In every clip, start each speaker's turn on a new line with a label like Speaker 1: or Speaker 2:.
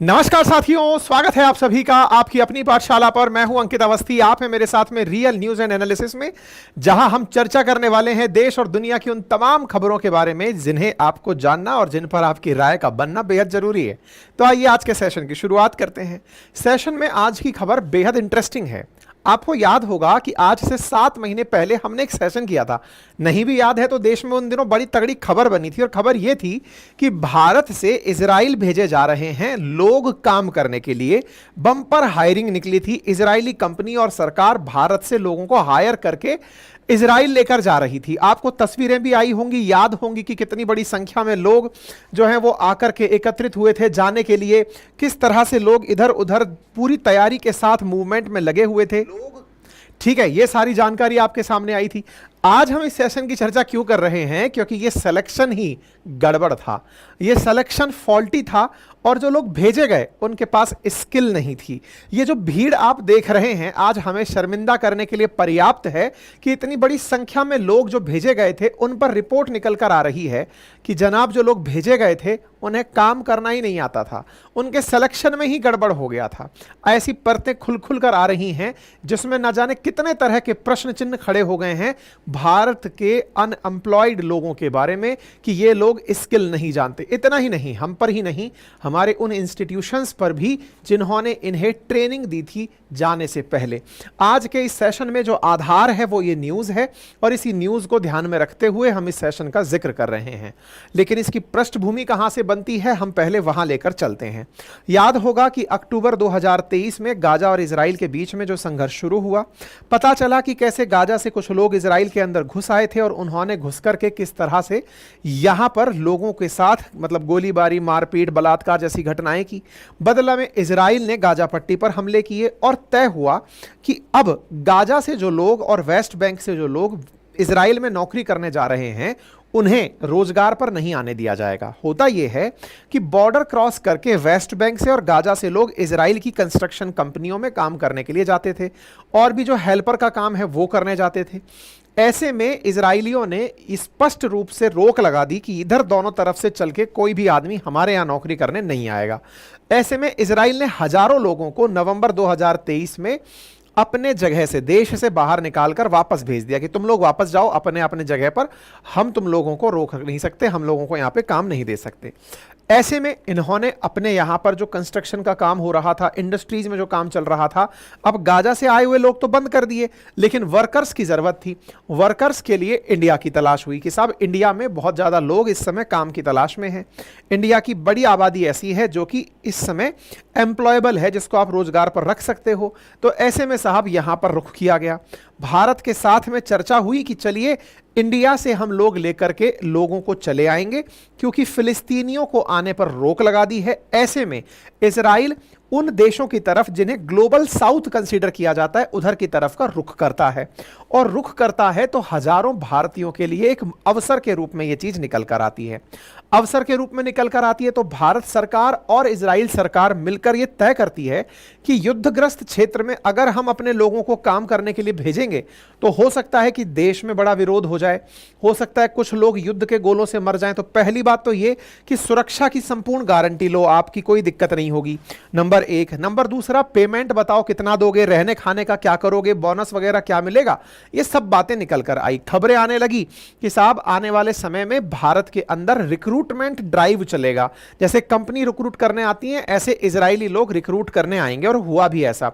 Speaker 1: नमस्कार साथियों, स्वागत है आप सभी का आपकी अपनी पाठशाला पर। मैं हूं अंकित अवस्थी। आप हैं मेरे साथ में रियल न्यूज एंड एनालिसिस में, जहां हम चर्चा करने वाले हैं देश और दुनिया की उन तमाम खबरों के बारे में जिन्हें आपको जानना और जिन पर आपकी राय का बनना बेहद जरूरी है। तो आइए आज के सेशन की शुरुआत करते हैं। सेशन में आज की खबर बेहद इंटरेस्टिंग है। आपको याद होगा कि आज से 7 महीने पहले हमने एक सेशन किया था। नहीं भी याद है तो देश में उन दिनों बड़ी तगड़ी खबर बनी थी, और खबर यह थी कि भारत से इजराइल भेजे जा रहे हैं लोग काम करने के लिए। बम्पर हायरिंग निकली थी। इजरायली कंपनी और सरकार भारत से लोगों को हायर करके इजराइल लेकर जा रही थी। आपको तस्वीरें भी आई होंगी, याद होंगी कि कितनी बड़ी संख्या में लोग जो हैं वो आकर के एकत्रित हुए थे जाने के लिए। किस तरह से लोग इधर उधर पूरी तैयारी के साथ मूवमेंट में लगे हुए थे। ठीक है, ये सारी जानकारी आपके सामने आई थी। आज हम इस सेशन की चर्चा क्यों कर रहे हैं? क्योंकि ये सिलेक्शन ही गड़बड़ था, ये सिलेक्शन फॉल्टी था, और जो लोग भेजे गए उनके पास स्किल नहीं थी। ये जो भीड़ आप देख रहे हैं आज हमें शर्मिंदा करने के लिए पर्याप्त है कि इतनी बड़ी संख्या में लोग जो भेजे गए थे उन पर रिपोर्ट निकल कर आ रही है कि जनाब जो लोग भेजे गए थे उन्हें काम करना ही नहीं आता था, उनके सिलेक्शन में ही गड़बड़ हो गया था। ऐसी परतें खुल खुल कर आ रही हैं जिसमें न जाने कितने तरह के प्रश्न चिन्ह खड़े हो गए हैं भारत के अनएम्प्लॉयड लोगों के बारे में कि ये लोग स्किल नहीं जानते। इतना ही नहीं, हम पर ही नहीं, हमारे उन इंस्टीट्यूशंस पर भी जिन्होंने इन्हें ट्रेनिंग दी थी जाने से पहले। आज के इस सेशन में जो आधार है वो ये न्यूज़ है, और इसी न्यूज़ को ध्यान में रखते हुए हम इस सेशन का जिक्र कर रहे हैं। लेकिन इसकी पृष्ठभूमि कहां से बनती है, हम पहले वहां लेकर चलते हैं। याद होगा कि अक्टूबर 2023 में गाजा और इजराइल के बीच में जो संघर्ष शुरू हुआ, पता चला कि कैसे गाजा से कुछ लोग इजराइल के अंदर घुस आए थे और उन्होंने घुस करके किस तरह से यहां पर लोगों के साथ मतलब गोलीबारी, मारपीट, बलात्कार जैसी घटनाएं की। बदला में इजराइल ने गाजा पट्टी पर हमले किए, और तय हुआ कि अब गाजा से जो लोग और वेस्ट बैंक से जो लोग इजराइल में नौकरी करने जा रहे हैं उन्हें रोजगार पर नहीं आने दिया जाएगा। होता यह है कि बॉर्डर क्रॉस करके वेस्ट बैंक से और गाजा से लोग इजराइल की कंस्ट्रक्शन कंपनियों में काम करने के लिए जाते थे, और भी जो हेल्पर का काम है वो करने जाते थे। ऐसे में इजराइलियों ने स्पष्ट रूप से रोक लगा दी कि इधर दोनों तरफ से चल के कोई भी आदमी हमारे यहां नौकरी करने नहीं आएगा। ऐसे में इजराइल ने हजारों लोगों को नवंबर 2023 में अपने जगह से, देश से बाहर निकालकर वापस भेज दिया कि तुम लोग वापस जाओ अपने अपने जगह पर, हम तुम लोगों को रोक नहीं सकते, हम लोगों को यहां पे काम नहीं दे सकते। ऐसे में इन्होंने अपने यहां पर जो कंस्ट्रक्शन का काम हो रहा था, इंडस्ट्रीज में जो काम चल रहा था, अब गाजा से आए हुए लोग तो बंद कर दिए, लेकिन वर्कर्स की जरूरत थी। वर्कर्स के लिए इंडिया की तलाश हुई कि साहब इंडिया में बहुत ज्यादा लोग इस समय काम की तलाश में हैं। इंडिया की बड़ी आबादी ऐसी है जो कि इस समय एम्प्लॉयबल है, जिसको आप रोजगार पर रख सकते हो। तो ऐसे में साहब यहां पर रुख किया गया। भारत के साथ में चर्चा हुई कि चलिए इंडिया से हम लोग लेकर के लोगों को चले आएंगे, क्योंकि फिलिस्तीनियों को आने पर रोक लगा दी है। ऐसे में इजराइल उन देशों की तरफ जिन्हें ग्लोबल साउथ कंसीडर किया जाता है उधर की तरफ का रुख करता है, और रुख करता है तो हजारों भारतीयों के लिए एक अवसर के रूप में यह चीज निकल कर आती है। अवसर के रूप में निकल कर आती है तो भारत सरकार और इजराइल सरकार मिलकर यह तय करती है कि युद्धग्रस्त क्षेत्र में अगर हम अपने लोगों को काम करने के लिए भेजेंगे तो हो सकता है कि देश में बड़ा विरोध हो जाए, हो सकता है कुछ लोग युद्ध के गोलों से मर जाएं। तो पहली बात तो यह कि सुरक्षा की संपूर्ण गारंटी लो, आपकी कोई दिक्कत नहीं होगी, नंबर एक। नंबर दूसरा, पेमेंट बताओ कितना दोगे, रहने खाने का क्या करोगे, बोनस वगैरह क्या मिलेगा, ये सब बातें निकल कर आई। खबरें आने लगी कि साहब आने वाले समय में भारत के अंदर रिक्रूटमेंट ड्राइव चलेगा। जैसे कंपनी रिक्रूट करने आती है ऐसे इजरायली लोग रिक्रूट करने आएंगे, और हुआ भी ऐसा।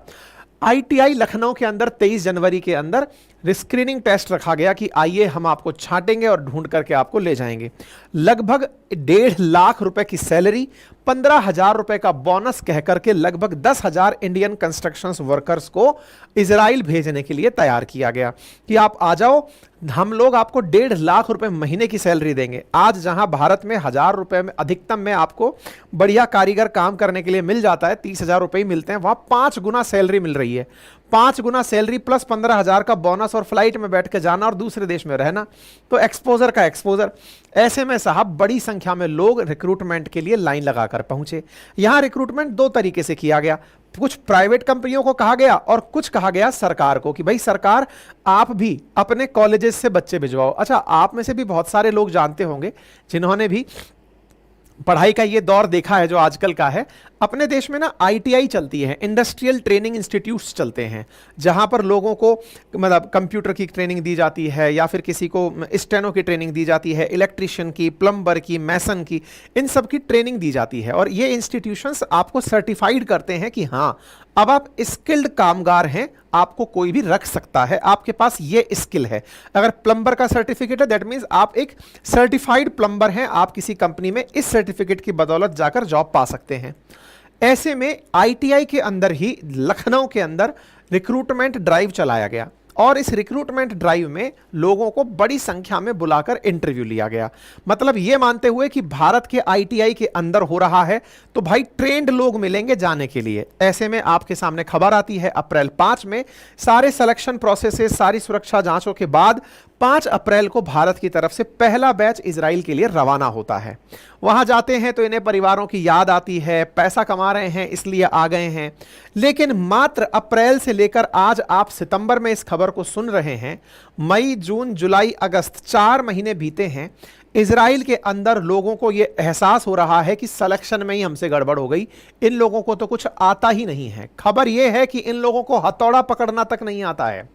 Speaker 1: आईटीआई लखनऊ के अंदर 23 जनवरी के अंदर स्क्रीनिंग टेस्ट रखा गया कि आइए हम आपको छांटेंगे और ढूंढ करके आपको ले जाएंगे। लगभग 1.5 लाख रुपए की सैलरी, 15,000 रुपए का बोनस कहकर के लगभग 10,000 इंडियन कंस्ट्रक्शन वर्कर्स को इजराइल भेजने के लिए तैयार किया गया कि आप आ जाओ, हम लोग आपको 1.5 लाख रुपए महीने की सैलरी देंगे। आज जहां भारत में 1,000 रुपए में अधिकतम में आपको बढ़िया कारीगर काम करने के लिए मिल जाता है, 30,000 रुपए ही मिलते हैं, वहां 5 गुना सैलरी मिल रही है। 5 गुना सैलरी प्लस 15,000 का बोनस, और फ्लाइट में बैठ के जाना और दूसरे देश में रहना, तो एक्सपोजर का एक्सपोजर। ऐसे में साहब बड़ी संख्या में लोग रिक्रूटमेंट के लिए लाइन लगाकर पहुंचे। यहां रिक्रूटमेंट 2 तरीके से किया गया। कुछ प्राइवेट कंपनियों को कहा गया और कुछ कहा गया सरकार को कि भाई सरकार आप भी अपने कॉलेजेस से बच्चे भिजवाओ। अच्छा, आप में से भी बहुत सारे लोग जानते होंगे जिन्होंने भी पढ़ाई का ये दौर देखा है जो आजकल का है। अपने देश में ना आईटीआई चलती है, इंडस्ट्रियल ट्रेनिंग इंस्टीट्यूट्स चलते हैं, जहां पर लोगों को मतलब कंप्यूटर की ट्रेनिंग दी जाती है, या फिर किसी को स्टेनो की ट्रेनिंग दी जाती है, इलेक्ट्रिशियन की, प्लम्बर की, मैसन की, इन सब की ट्रेनिंग दी जाती है। और ये इंस्टीट्यूशंस आपको सर्टिफाइड करते हैं कि हाँ, अब आप स्किल्ड कामगार हैं, आपको कोई भी रख सकता है, आपके पास ये स्किल है। अगर प्लम्बर का सर्टिफिकेट है, दैट मीन्स आप एक सर्टिफाइड प्लम्बर हैं, आप किसी कंपनी में इस सर्टिफिकेट की बदौलत जाकर जॉब पा सकते हैं। ऐसे में आईटीआई के अंदर ही लखनऊ के अंदर रिक्रूटमेंट ड्राइव चलाया गया, और इस रिक्रूटमेंट ड्राइव में लोगों को बड़ी संख्या में बुलाकर इंटरव्यू लिया गया। मतलब यह मानते हुए कि भारत के आईटीआई के अंदर हो रहा है, तो भाई ट्रेंड लोग मिलेंगे जाने के लिए। ऐसे में आपके सामने खबर आती है अप्रैल 5 में सारे सिलेक्शन प्रोसेसेस, सारी सुरक्षा जांचों के बाद 5 अप्रैल को भारत की तरफ से पहला बैच इजराइल के लिए रवाना होता है। वहां जाते हैं तो इन्हें परिवारों की याद आती है, पैसा कमा रहे हैं इसलिए आ गए हैं। लेकिन मात्र अप्रैल से लेकर आज आप सितंबर में इस खबर को सुन रहे हैं, मई, जून, जुलाई, अगस्त 4 महीने बीते हैं। इजराइल के अंदर लोगों को यह एहसास हो रहा है कि सिलेक्शन में ही हमसे गड़बड़ हो गई, इन लोगों को तो कुछ आता ही नहीं है। खबर यह है कि इन लोगों को हथौड़ा पकड़ना तक नहीं आता है।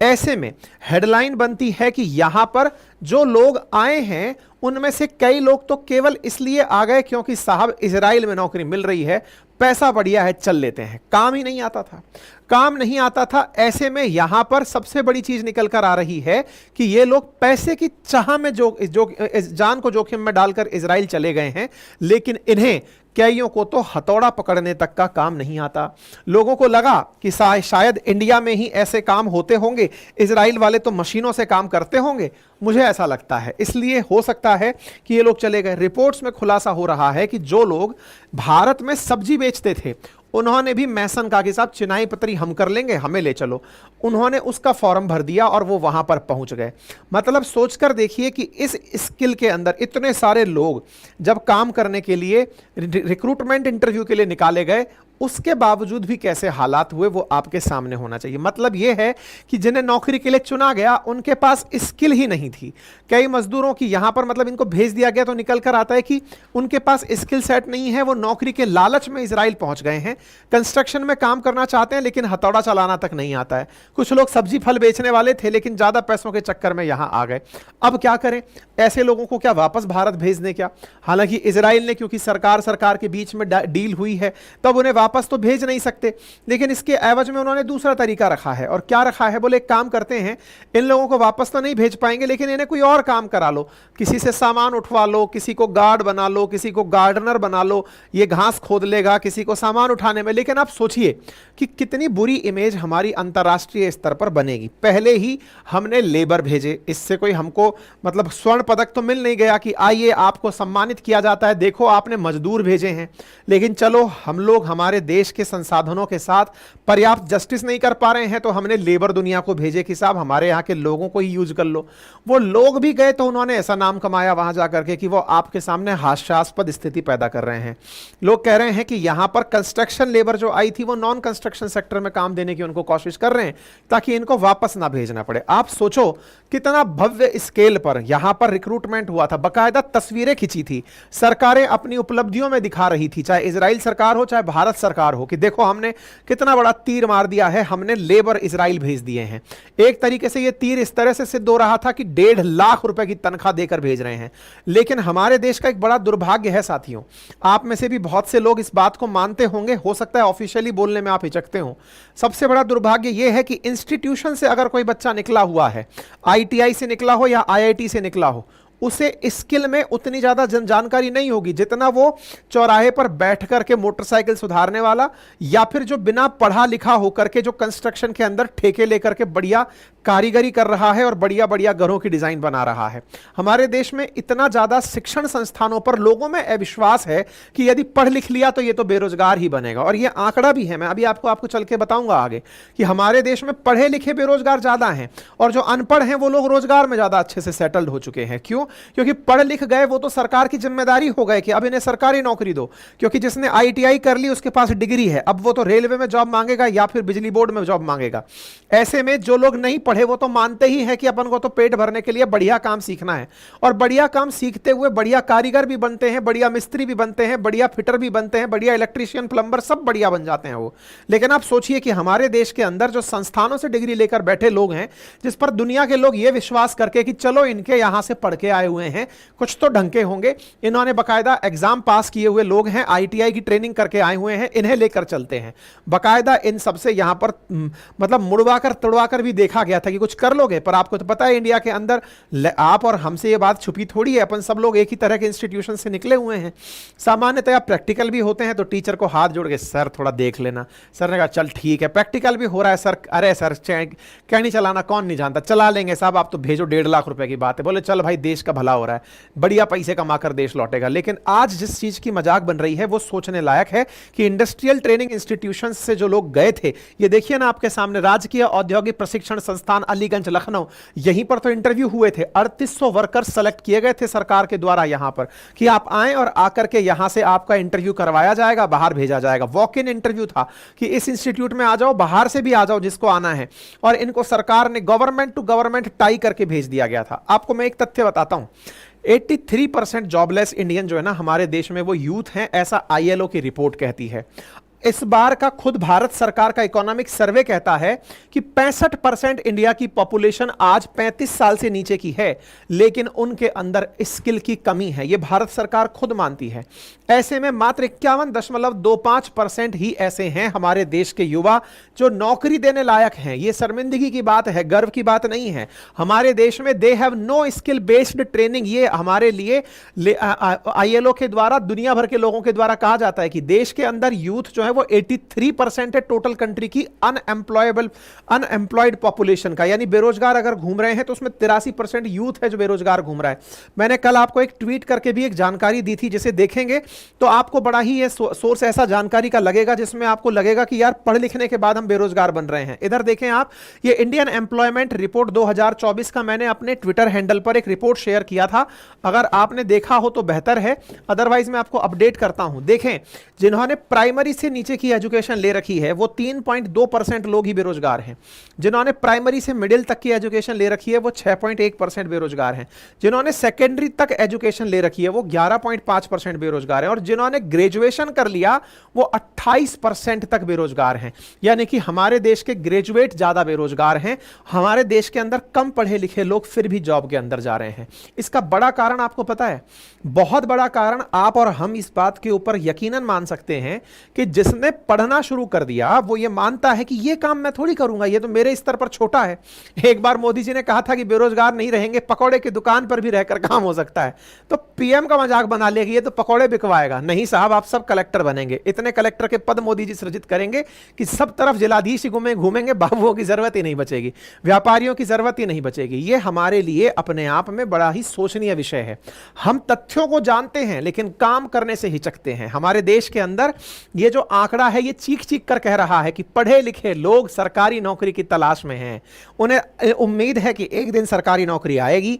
Speaker 1: ऐसे में हेडलाइन बनती है कि यहां पर जो लोग आए हैं उनमें से कई लोग तो केवल इसलिए आ गए क्योंकि साहब इजराइल में नौकरी मिल रही है, पैसा बढ़िया है, चल लेते हैं। काम ही नहीं आता था, काम नहीं आता था। ऐसे में यहां पर सबसे बड़ी चीज निकल कर आ रही है कि ये लोग पैसे की चाह में जो जान को जोखिम में डालकर इजराइल चले गए हैं, लेकिन इन्हें कईयों को तो हथौड़ा पकड़ने तक का काम नहीं आता। लोगों को लगा कि शायद इंडिया में ही ऐसे काम होते होंगे, इजराइल वाले तो मशीनों से काम करते होंगे, मुझे ऐसा लगता है, इसलिए हो सकता है कि ये लोग चले गए। रिपोर्ट्स में खुलासा हो रहा है कि जो लोग भारत में सब्जी बेचते थे, उन्होंने भी मैसन कहा कि साहब चिनाई पत्री हम कर लेंगे, हमें ले चलो। उन्होंने उसका फॉर्म भर दिया और वो वहां पर पहुंच गए। मतलब सोचकर देखिए कि इस स्किल के अंदर इतने सारे लोग जब काम करने के लिए रिक्रूटमेंट इंटरव्यू के लिए निकाले गए, उसके बावजूद भी कैसे हालात हुए वो आपके सामने होना चाहिए। मतलब यह है कि जिन्हें नौकरी के लिए चुना गया उनके पास स्किल ही नहीं थी। कई मजदूरों की यहां पर मतलब इनको भेज दिया गया तो निकल कर आता है कि उनके पास स्किल सेट नहीं है, वो नौकरी के लालच में इजराइल पहुंच गए हैं, कंस्ट्रक्शन में काम करना चाहते हैं लेकिन हथौड़ा चलाना तक नहीं आता है। कुछ लोग सब्जी फल बेचने वाले थे लेकिन ज्यादा पैसों के चक्कर में यहां आ गए। अब क्या करें, ऐसे लोगों को क्या वापस भारत भेज दें क्या? हालांकि इजराइल ने, क्योंकि सरकार के बीच में डील हुई है, तब उन्हें वापस तो भेज नहीं सकते, लेकिन इसके एवज में उन्होंने दूसरा तरीका रखा है। और क्या रखा है? बोले एक काम करते हैं, इन लोगों को वापस तो नहीं भेज पाएंगे लेकिन इन्हें कोई और काम करा लो, किसी से सामान उठवा लो, किसी को गार्ड बना लो, किसी को गार्डनर बना लो, ये घास खोद लेगा, किसी को सामान उठाने में। लेकिन आप सोचिए कि कितनी बुरी इमेज हमारी अंतरराष्ट्रीय स्तर पर बनेगी। पहले ही हमने लेबर भेजे, इससे कोई हमको मतलब स्वर्ण पदक तो मिल नहीं गया कि आइए आपको सम्मानित किया जाता है, देखो आपने मजदूर भेजे हैं। लेकिन चलो हम लोग हमारे देश के संसाधनों के साथ पर्याप्त जस्टिस नहीं कर पा रहे हैं तो हमने लेबर दुनिया को भेजे कि साहब हमारे यहां के लोगों को ही यूज कर लो। वो लोग भी गए तो उन्होंने ऐसा नाम कमाया वहां जाकर के कि वो आपके सामने हास्यास्पद स्थिति पैदा कर रहे हैं। लोग कह रहे हैं कि यहां पर कंस्ट्रक्शन लेबर जो आई थी वो नॉन कंस्ट्रक्शन सेक्टर में काम देने की उनको कोशिश कर रहे हैं ताकि इनको वापस ना भेजना पड़े। आप सोचो कितना भव्य स्केल पर यहां पर रिक्रूटमेंट हुआ था, बाकायदा तस्वीरें खींची थी, सरकारें अपनी उपलब्धियों में दिखा रही थी, चाहे इजराइल सरकार हो चाहे भारत सरकार हो, कि देखो हमने कितना बड़ा तीर मार दिया है, हमने लेबर इजराइल भेज दिए हैं। एक तरीके से यह तीर इस तरह से सिद्ध हो रहा था कि 1.5 लाख रुपए की तनख्वाह देकर भेज रहे हैं। लेकिन हमारे देश का एक बड़ा दुर्भाग्य है साथियों, आप में से भी बहुत से लोग इस बात को मानते होंगे, हो सकता है ऑफिशियली बोलने में आप हिचकते हो। सबसे बड़ा दुर्भाग्य यह है कि इंस्टीट्यूशन से अगर कोई बच्चा निकला हुआ है, आईटीआई से निकला हो या आईआईटी से निकला हो, उसे स्किल में उतनी ज्यादा जानकारी नहीं होगी जितना वो चौराहे पर बैठ करके मोटरसाइकिल सुधारने वाला या फिर जो बिना पढ़ा लिखा होकर के जो कंस्ट्रक्शन के अंदर ठेके लेकर के बढ़िया कारीगरी कर रहा है और बढ़िया बढ़िया घरों की डिजाइन बना रहा है। हमारे देश में इतना ज्यादा शिक्षण संस्थानों पर लोगों में अविश्वास है कि यदि पढ़ लिख लिया तो ये तो बेरोजगार ही बनेगा। और ये आंकड़ा भी है, मैं अभी आपको चल के बताऊंगा आगे, कि हमारे देश में पढ़े लिखे बेरोजगार ज्यादा हैं और जो अनपढ़ हैं वो लोग रोजगार में ज्यादा अच्छे से सेटल्ड हो चुके हैं। क्यों? क्योंकि पढ़ लिख गए वो तो सरकार की जिम्मेदारी हो गए कि अब इन्हें सरकारी नौकरी दो, क्योंकि जिसने आईटीआई कर ली उसके पास डिग्री है, अब वो तो रेलवे में जॉब मांगेगा या फिर बिजली बोर्ड में जॉब मांगेगा। ऐसे में जो लोग नहीं पढ़े वो तो मानते ही है कि अपन को तो पेट भरने के लिए बढ़िया काम सीखना है, और बढ़िया काम सीखते हुए बढ़िया कारीगर भी बनते हैं, बढ़िया मिस्त्री भी बनते हैं, बढ़िया फिटर भी बनते हैं, बढ़िया इलेक्ट्रीशियन प्लम्बर सब बढ़िया बन जाते हैं वो। लेकिन आप सोचिए कि हमारे देश के अंदर जो संस्थानों से डिग्री लेकर बैठे लोग हैं, जिस पर दुनिया के लोग ये विश्वास करके कि चलो इनके यहां से पढ़ के आए हुए हैं, कुछ तो ढंग के होंगे, इन्होंने बकायदा एग्जाम पास किए हुए लोग हैं, आईटीआई की ट्रेनिंग करके आए हुए हैं, इन्हें लेकर चलते हैं। बकायदा इन सबसे यहां पर मतलब मुड़वाकर तुड़वाकर भी देखा गया था कि कुछ कर लोगे, पर आपको तो पता है इंडिया के अंदर आप और हमसे ये बात छुपी थोड़ी है, अपन सब लोग एक ही तरह के इंस्टीट्यूशन से निकले हुए हैं। सामान्यतया प्रैक्टिकल भी होते हैं तो टीचर को हाथ जोड़ के सर थोड़ा देख लेना, सर ने कहा चल ठीक है। प्रैक्टिकल भी हो रहा है सर, अरे सर कहनी चलाना कौन नहीं जानता, चला लेंगे साहब, आप तो भेजो 1.5 लाख रुपए की बात है, बोले चल भाई देश का भला हो रहा है, बढ़िया पैसे कमाकर देश लौटेगा। लेकिन आज जिस चीज की मजाक बन रही है वो सोचने लायक है कि इंडस्ट्रियल ट्रेनिंग इंस्टीट्यूशन से जो लोग गए थे, ये देखिए ना आपके सामने, राजकीय औद्योगिक प्रशिक्षण संस्थान अलीगंज लखनऊ, यहीं पर तो इंटरव्यू हुए थे, 3800 वर्कर्स सेलेक्ट किए गए थे सरकार के द्वारा यहां पर कि आप आए और आकर के यहां से आपका इंटरव्यू करवाया जाएगा, बाहर भेजा जाएगा। वॉक इन इंटरव्यू था कि इस इंस्टीट्यूट में आ जाओ, बाहर से भी आ जाओ जिसको आना है, और इनको सरकार ने गवर्नमेंट टू गवर्नमेंट टाई करके भेज दिया गया था। आपको मैं एक तथ्य बताता हूं, 83% जॉबलेस इंडियन जो है ना हमारे देश में वो यूथ हैं, ऐसा आईएलओ की रिपोर्ट कहती है। इस बार का खुद भारत सरकार का इकोनॉमिक सर्वे कहता है कि 65% इंडिया की पॉपुलेशन आज 35 साल से नीचे की है, लेकिन उनके अंदर स्किल की कमी है, यह भारत सरकार खुद मानती है। ऐसे में मात्र 51.25% ही ऐसे हैं हमारे देश के युवा जो नौकरी देने लायक हैं। यह शर्मिंदगी की बात है, गर्व की बात नहीं है। हमारे देश में they have no skill based training, ये हमारे लिए आईएलओ के द्वारा, दुनिया भर के लोगों के द्वारा कहा जाता है कि देश के अंदर यूथ जो है वो 83% है टोटल कंट्री की अनएम्प्लॉयड पॉपुलेशन का, यानी बेरोजगार अगर घूम रहे हैं तो उसमें 83% यूथ है जो बेरोजगार घूम रहा है। मैंने कल आपको एक ट्वीट करके भी एक जानकारी दी थी, जिसे देखेंगे तो आपको बड़ा ही ये सोर्स ऐसा जानकारी का लगेगा जिसमें आपको लगेगा कि यार पढ़ लिखने के बाद हम बेरोजगार बन रहे हैं। इधर देखें आप, ये इंडियन एम्प्लॉयमेंट रिपोर्ट 2024 का मैंने अपने ट्विटर हैंडल पर एक रिपोर्ट शेयर किया था, अगर आपने देखा हो तो बेहतर है, अदरवाइज मैं आपको अपडेट करता हूं। देखें, जिन्होंने प्राइमरी से नीचे की एजुकेशन ले रखी है वो 3.2% लोग ही बेरोजगार हैं। जिन्होंने प्राइमरी से मिडिल तक की एजुकेशन ले रखी है वो 6.1% बेरोजगार हैं। जिन्होंने सेकेंडरी तक एजुकेशन ले रखी है वो 11.5% बेरोजगार हैं, और जिन्होंने ग्रेजुएशन कर लिया वो 28% तक बेरोजगार हैं। यानी कि हमारे देश के ग्रेजुएट ज्यादा बेरोजगार हैं, हमारे देश के अंदर कम पढ़े लिखे लोग फिर भी जॉब के अंदर जा रहे हैं। इसका बड़ा कारण आपको पता है, बहुत बड़ा कारण आप और हम इस बात के ऊपर यकीनन मान सकते हैं कि जिसने पढ़ना शुरू कर दिया वो ये मानता है कि ये काम मैं थोड़ी करूंगा, ये तो मेरे स्तर पर छोटा है। एक बार मोदी जी ने कहा था कि बेरोजगार नहीं रहेंगे, पकौड़े की दुकान पर भी रहकर काम हो सकता है, तो पीएम का मजाक बना लिया कि ये तो पकौड़े बिकवाएगा। नहीं साहब, आप सब कलेक्टर बनेंगे, इतने कलेक्टर के पद मोदी जी सृजित करेंगे कि सब तरफ जिलाधीश घूमेंगे, बाबुओं की जरूरत ही नहीं बचेगी, व्यापारियों की जरूरत ही नहीं बचेगी। ये हमारे लिए अपने आप में बड़ा ही सोचनीय विषय है। हम तथ्यों को जानते हैं लेकिन काम करने से हिचकते हैं। हमारे देश के अंदर ये जो आंकड़ा है ये चीख चीख कर कह रहा है कि पढ़े लिखे लोग सरकारी नौकरी की तलाश में हैं। उन्हें उम्मीद है कि एक दिन सरकारी नौकरी आएगी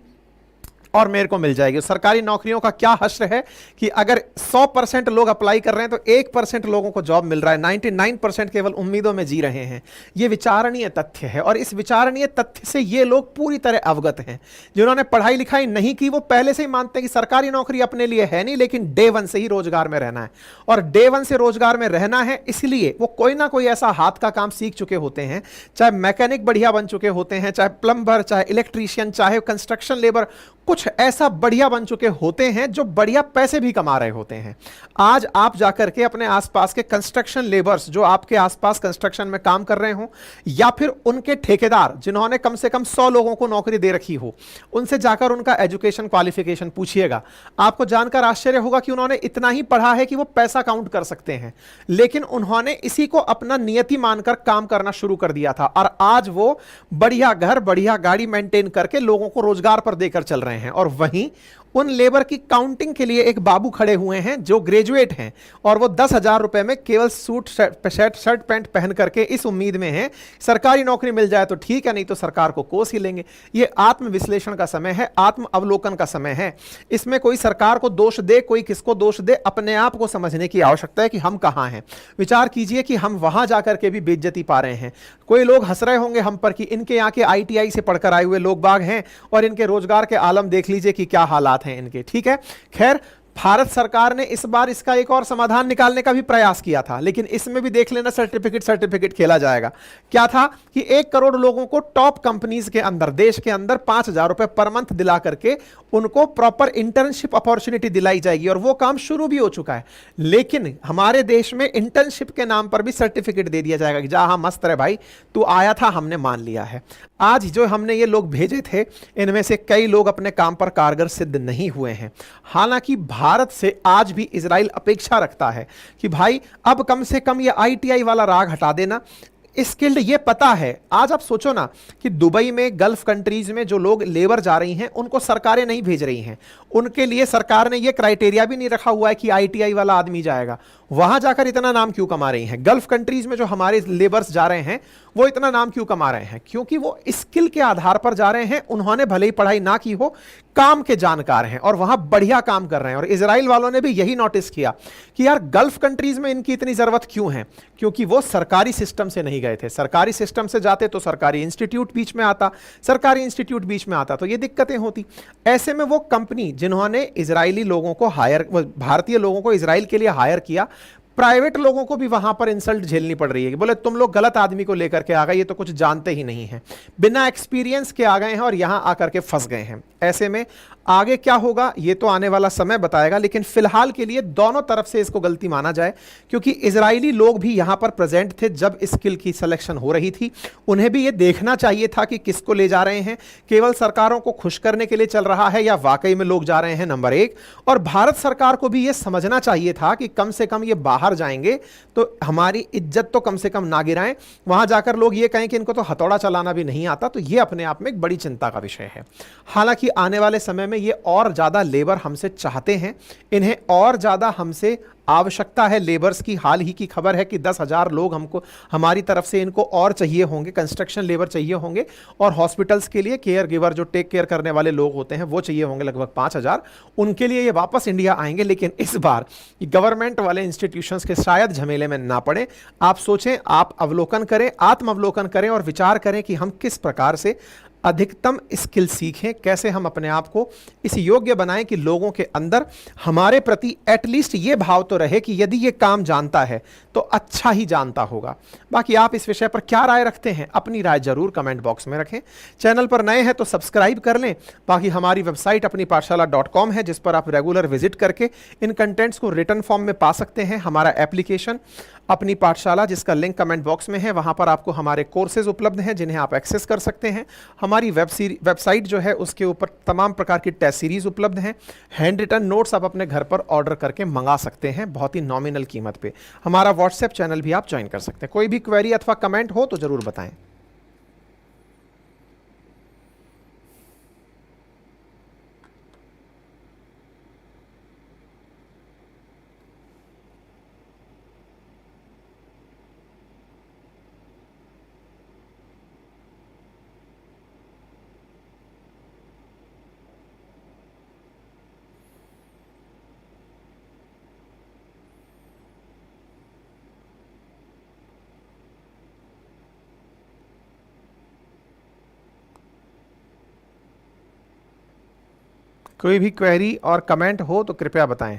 Speaker 1: और मेरे को मिल जाएगी। सरकारी नौकरियों का क्या हश्र है कि अगर 100% लोग अप्लाई कर रहे हैं तो 1% लोगों को जॉब मिल रहा है, 99% केवल उम्मीदों में जी रहे हैं। यह विचारणीय तथ्य है, और इस विचारणीय तथ्य से ये लोग पूरी तरह अवगत हैं। जिन्होंने पढ़ाई लिखाई नहीं की वो पहले से ही मानते हैं कि सरकारी नौकरी अपने लिए है नहीं, लेकिन डे वन से ही रोजगार में रहना है, और डे वन से रोजगार में रहना है इसलिए वो कोई ना कोई ऐसा हाथ का काम सीख चुके होते हैं, चाहे मैकेनिक बढ़िया बन चुके होते हैं, चाहे प्लम्बर, चाहे इलेक्ट्रीशियन, चाहे कंस्ट्रक्शन लेबर, कुछ ऐसा बढ़िया बन चुके होते हैं जो बढ़िया पैसे भी कमा रहे होते हैं। आज आप जाकर के अपने आसपास के कंस्ट्रक्शन लेबर्स जो आपके आसपास कंस्ट्रक्शन में काम कर रहे हो, या फिर उनके ठेकेदार जिन्होंने कम से कम 100 लोगों को नौकरी दे रखी हो, उनसे जाकर उनका एजुकेशन क्वालिफिकेशन पूछिएगा। आपको जानकर आश्चर्य होगा कि उन्होंने इतना ही पढ़ा है कि वो पैसा काउंट कर सकते हैं, लेकिन उन्होंने इसी को अपना नियति मानकर काम करना शुरू कर दिया था, और आज वो बढ़िया घर, बढ़िया गाड़ी मेंटेन करके लोगों को रोजगार पर देकर चल रहे हैं। और वहीं उन लेबर की काउंटिंग के लिए एक बाबू खड़े हुए हैं जो ग्रेजुएट हैं, और वो 10,000 रुपए में केवल सूट शर्ट पैंट पहन करके इस उम्मीद में है सरकारी नौकरी मिल जाए तो ठीक है, नहीं तो सरकार को कोस ही लेंगे। ये आत्मविश्लेषण का समय है, आत्म अवलोकन का समय है। इसमें कोई सरकार को दोष दे, कोई किसको दोष दे, अपने आप को समझने की आवश्यकता है कि हम कहां हैं। विचार कीजिए कि हम वहां जाकर के भी बेइज्जती पा रहे हैं। कोई लोग हंस रहे होंगे हम पर कि इनके यहाँ के आईटीआई से पढ़कर आए हुए लोग बाग हैं और इनके रोजगार के आलम देख लीजिए कि क्या हालात हैं इनके। ठीक है, खैर भारत सरकार ने इस बार इसका एक और समाधान निकालने का भी प्रयास किया था, लेकिन इसमें भी देख लेना सर्टिफिकेट खेला जाएगा। क्या था कि 1 करोड़ लोगों को टॉप कंपनीज के अंदर, देश के अंदर 5,000 रुपए पर मंथ दिला करके उनको प्रॉपर इंटर्नशिप अपॉर्चुनिटी दिलाई जाएगी, और वो काम शुरू भी हो चुका है। लेकिन हमारे देश में इंटर्नशिप के नाम पर भी सर्टिफिकेट दे दिया जाएगा कि जा हाँ मस्त रहे भाई, तू आया था, हमने मान लिया है। आज जो हमने ये लोग भेजे थे, इनमें से कई लोग अपने काम पर कारगर सिद्ध नहीं हुए हैं। हालांकि भारत से आज भी इजराइल अपेक्षा रखता है कि भाई अब कम से कम ये आईटीआई वाला राग हटा देना। स्किल्ड, ये पता है। आज आप सोचो ना कि दुबई में, गल्फ कंट्रीज में जो लोग लेबर जा रही हैं उनको सरकारें नहीं भेज रही हैं, उनके लिए सरकार ने ये क्राइटेरिया भी नहीं रखा हुआ है कि आईटीआई वाला आदमी जाएगा। वहां जाकर इतना नाम क्यों कमा रही हैं? गल्फ कंट्रीज में जो हमारे लेबर्स जा रहे हैं वो इतना नाम क्यों कमा रहे हैं? क्योंकि वो स्किल के आधार पर जा रहे हैं। उन्होंने भले ही पढ़ाई ना की हो, काम के जानकार हैं और वहां बढ़िया काम कर रहे हैं। और इजराइल वालों ने भी यही नोटिस किया कि यार गल्फ कंट्रीज में इनकी इतनी जरूरत क्यों है, क्योंकि वो सरकारी सिस्टम से नहीं गए थे। सरकारी सिस्टम से जाते तो सरकारी इंस्टीट्यूट बीच में आता, सरकारी इंस्टीट्यूट बीच में आता तो ये दिक्कतें होती। ऐसे में वो कंपनी जिन्होंने इजरायली लोगों को हायर, भारतीय लोगों को इजराइल के लिए हायर किया, प्राइवेट लोगों को भी वहां पर इंसल्ट झेलनी पड़ रही है कि बोले तुम लोग गलत आदमी को लेकर के आ गए, ये तो कुछ जानते ही नहीं है, बिना एक्सपीरियंस के आ गए हैं और यहां आकर के फंस गए हैं। ऐसे में आगे क्या होगा ये तो आने वाला समय बताएगा, लेकिन फिलहाल के लिए दोनों तरफ से इसको गलती माना जाए, क्योंकि इजरायली लोग भी यहां पर प्रेजेंट थे जब स्किल की सिलेक्शन हो रही थी। उन्हें भी ये देखना चाहिए था कि किसको ले जा रहे हैं, केवल सरकारों को खुश करने के लिए चल रहा है या वाकई में लोग जा रहे हैं, नंबर 1। और भारत सरकार को भी ये समझना चाहिए था कि कम से कम ये बाहर जाएंगे तो हमारी इज्जत तो कम से कम ना गिराएं। वहां जाकर लोग ये कहें कि इनको तो हथौड़ा चलाना भी नहीं आता, तो ये अपने आप में एक बड़ी चिंता का विषय है। हालांकि आने वाले समय में ये और ज्यादा लेबर हमसे चाहते हैं, इन्हें और ज्यादा हमसे आवश्यकता है लेबर्स की। हाल ही की खबर है कि 10,000 लोग हमको, हमारी तरफ से इनको और चाहिए होंगे, कंस्ट्रक्शन लेबर चाहिए होंगे, और हॉस्पिटल्स के लिए केयर गिवर जो टेक केयर करने वाले लोग होते हैं वो चाहिए होंगे लगभग 5,000। उनके लिए ये वापस इंडिया आएंगे, लेकिन इस बार गवर्नमेंट वाले इंस्टीट्यूशंस के शायद झमेले में ना पड़े। आप सोचें, आप अवलोकन करें, आत्म अवलोकन करें और विचार करें कि हम किस प्रकार से अधिकतम स्किल सीखें, कैसे हम अपने आप को इस योग्य बनाएं कि लोगों के अंदर हमारे प्रति एटलीस्ट ये भाव तो रहे कि यदि ये काम जानता है तो अच्छा ही जानता होगा। बाकी आप इस विषय पर क्या राय रखते हैं, अपनी राय जरूर कमेंट बॉक्स में रखें। चैनल पर नए हैं तो सब्सक्राइब कर लें। बाकी हमारी वेबसाइट अपनी पाठशाला.com है, जिस पर आप रेगुलर विजिट करके इन कंटेंट्स को रिटन फॉर्म में पा सकते हैं। हमारा एप्लीकेशन अपनी पाठशाला, जिसका लिंक कमेंट बॉक्स में है, वहां पर आपको हमारे कोर्सेज उपलब्ध हैं जिन्हें आप एक्सेस कर सकते हैं। हमारी वेबसाइट जो है उसके ऊपर तमाम प्रकार की टेस्ट सीरीज उपलब्ध हैं। हैंड रिटन नोट्स आप अपने घर पर ऑर्डर करके मंगा सकते हैं बहुत ही नॉमिनल कीमत पे। हमारा व्हाट्सएप चैनल भी आप ज्वाइन कर सकते हैं। कोई भी क्वेरी अथवा कमेंट हो तो जरूर बताएं। कोई भी क्वेरी और कमेंट हो तो कृपया बताएं।